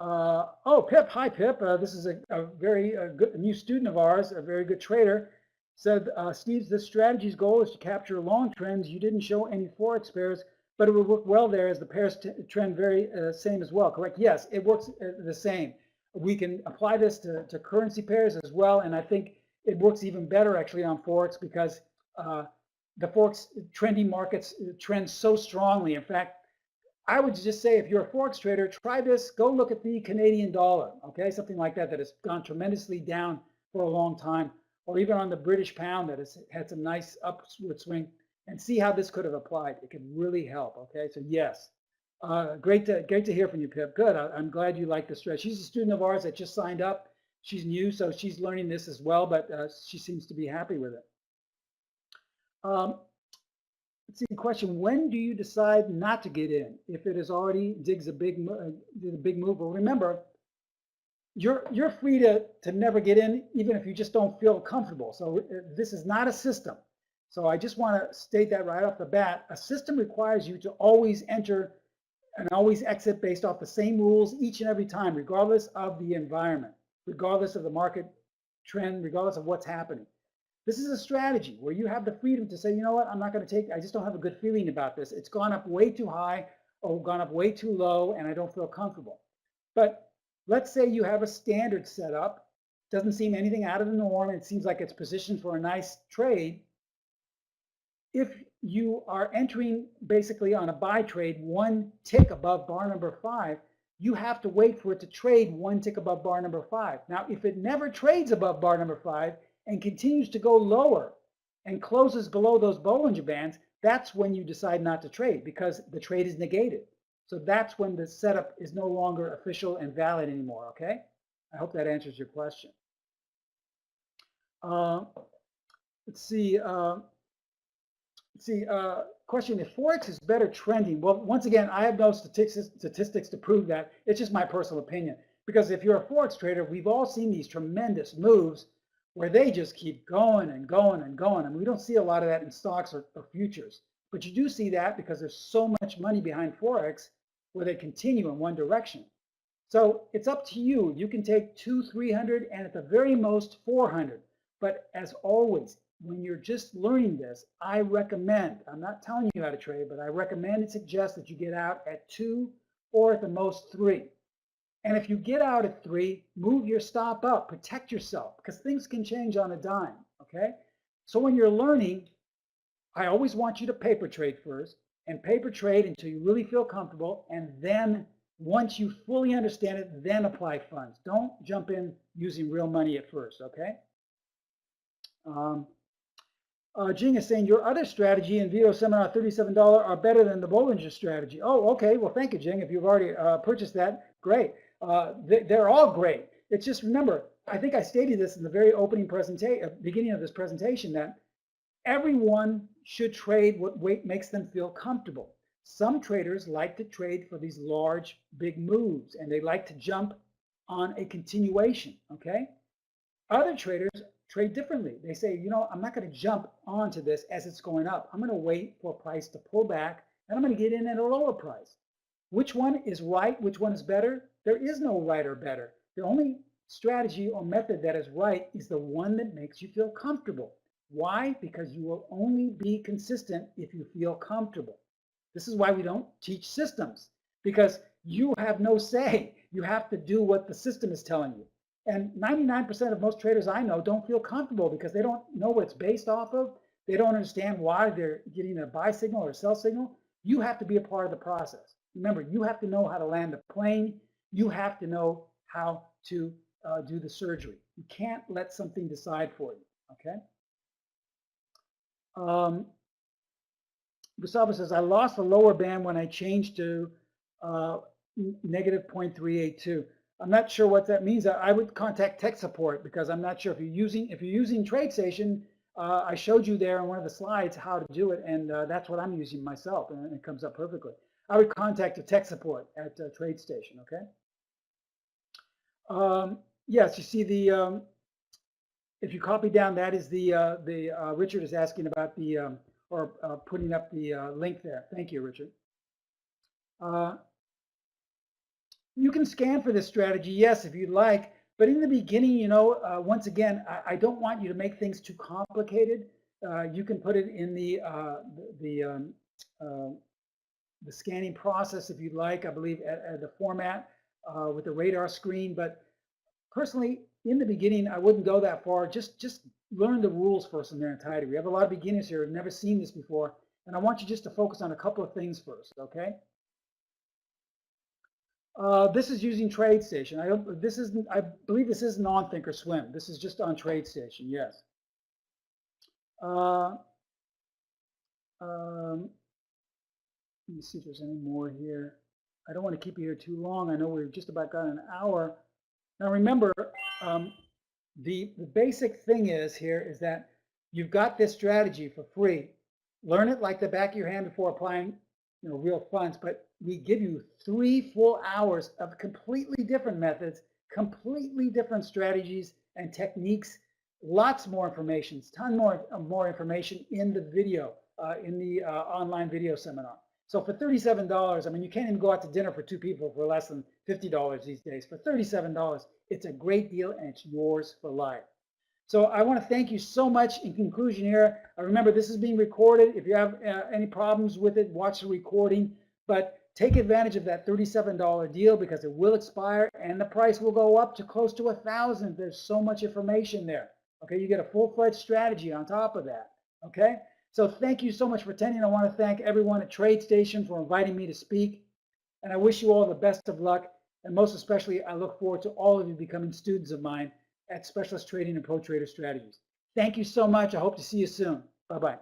Oh, Pip, hi Pip. This is a very good new student of ours, a very good trader. Said, Steve, this strategy's goal is to capture long trends. You didn't show any Forex pairs, but it would work well there as the pairs trend very same as well, correct? Yes, it works the same. We can apply this to currency pairs as well, and I think it works even better actually on Forex because the Forex trending markets trend so strongly. In fact, I would just say if you're a Forex trader, try this. Go look at the Canadian dollar, okay? Something like that has gone tremendously down for a long time, or even on the British pound that has had some nice upward swing, and see how this could have applied. It could really help, okay? So yes, great to hear from you, Pip. Good, I'm glad you like the stretch. She's a student of ours that just signed up. She's new, so she's learning this as well, but she seems to be happy with it. Let's see the question, when do you decide not to get in if it is already digs a big move? Well, remember, you're free to never get in, even if you just don't feel comfortable. So this is not a system. So I just want to state that right off the bat. A system requires you to always enter and always exit based off the same rules each and every time, regardless of the environment, regardless of the market trend, regardless of what's happening. This is a strategy where you have the freedom to say, you know what, I'm not going to take, I just don't have a good feeling about this. It's gone up way too high or gone up way too low, and I don't feel comfortable. But let's say you have a standard setup, doesn't seem anything out of the norm, it seems like it's positioned for a nice trade. If you are entering basically on a buy trade one tick above bar number 5, you have to wait for it to trade one tick above bar number 5. Now, if it never trades above bar number 5 and continues to go lower and closes below those Bollinger Bands, that's when you decide not to trade because the trade is negated. So that's when the setup is no longer official and valid anymore, okay? I hope that answers your question. Let's see. Question, if Forex is better trending? Well, once again, I have no statistics to prove that. It's just my personal opinion. Because if you're a Forex trader, we've all seen these tremendous moves where they just keep going and going and going. And we don't see a lot of that in stocks or futures. But you do see that because there's so much money behind Forex where they continue in one direction. So it's up to you. You can take 200, 300, and at the very most 400. But as always, when you're just learning this, I recommend, I'm not telling you how to trade, but I recommend and suggest that you get out at 2 or at the most 3. And if you get out at 3, move your stop up, protect yourself, because things can change on a dime, okay? So when you're learning, I always want you to paper trade first, and paper trade until you really feel comfortable, and then once you fully understand it, then apply funds. Don't jump in using real money at first, okay? Jing is saying your other strategy and video seminar $37 are better than the Bollinger strategy. Oh, okay. Well, thank you, Jing. If you've already purchased that, great. They're all great. It's just, remember, I think I stated this in the very opening beginning of this presentation, that everyone should trade what makes them feel comfortable. Some traders like to trade for these large, big moves, and they like to jump on a continuation, okay? Other traders trade differently. They say, you know, I'm not going to jump onto this as it's going up. I'm going to wait for a price to pull back, and I'm going to get in at a lower price. Which one is right? Which one is better? There is no right or better. The only strategy or method that is right is the one that makes you feel comfortable. Why? Because you will only be consistent if you feel comfortable. This is why we don't teach systems, because you have no say. You have to do what the system is telling you. And 99% of most traders I know don't feel comfortable because they don't know what it's based off of. They don't understand why they're getting a buy signal or a sell signal. You have to be a part of the process. Remember, you have to know how to land a plane. You have to know how to do the surgery. You can't let something decide for you, okay? Gustavo says, I lost the lower band when I changed to negative 0.382. I'm not sure what that means. I would contact tech support because I'm not sure if you're using TradeStation. I showed you there on one of the slides how to do it, and that's what I'm using myself, and it comes up perfectly. I would contact the tech support at TradeStation. Okay. Yes, you see the if you copy down, that is the Richard is asking about the putting up the link there. Thank you, Richard. You can scan for this strategy, yes, if you'd like, but in the beginning, you know, once again, I don't want you to make things too complicated. You can put it in the scanning process if you'd like, I believe, at the format with the radar screen. But personally, in the beginning, I wouldn't go that far. Just learn the rules first in their entirety. We have a lot of beginners here who've never seen this before, and I want you just to focus on a couple of things first, okay? This is using TradeStation. I believe this isn't on Thinkorswim. This is just on TradeStation. Yes. Let me see if there's any more here. I don't want to keep you here too long. I know we've just about got an hour. Now remember, the basic thing is that you've got this strategy for free. Learn it like the back of your hand before applying, you know, real funds. But we give you 3 full hours of completely different methods, completely different strategies and techniques, lots more information, ton more information in the video, in the online video seminar. So for $37, I mean, you can't even go out to dinner for two people for less than $50 these days. For $37, it's a great deal and it's yours for life. So I want to thank you so much. In conclusion here, remember this is being recorded. If you have any problems with it, watch the recording. But take advantage of that $37 deal because it will expire and the price will go up to close to $1,000. There's so much information there. Okay, you get a full-fledged strategy on top of that. Okay, so thank you so much for attending. I want to thank everyone at TradeStation for inviting me to speak. And I wish you all the best of luck. And most especially, I look forward to all of you becoming students of mine at Specialist Trading and Pro Trader Strategies. Thank you so much. I hope to see you soon. Bye-bye.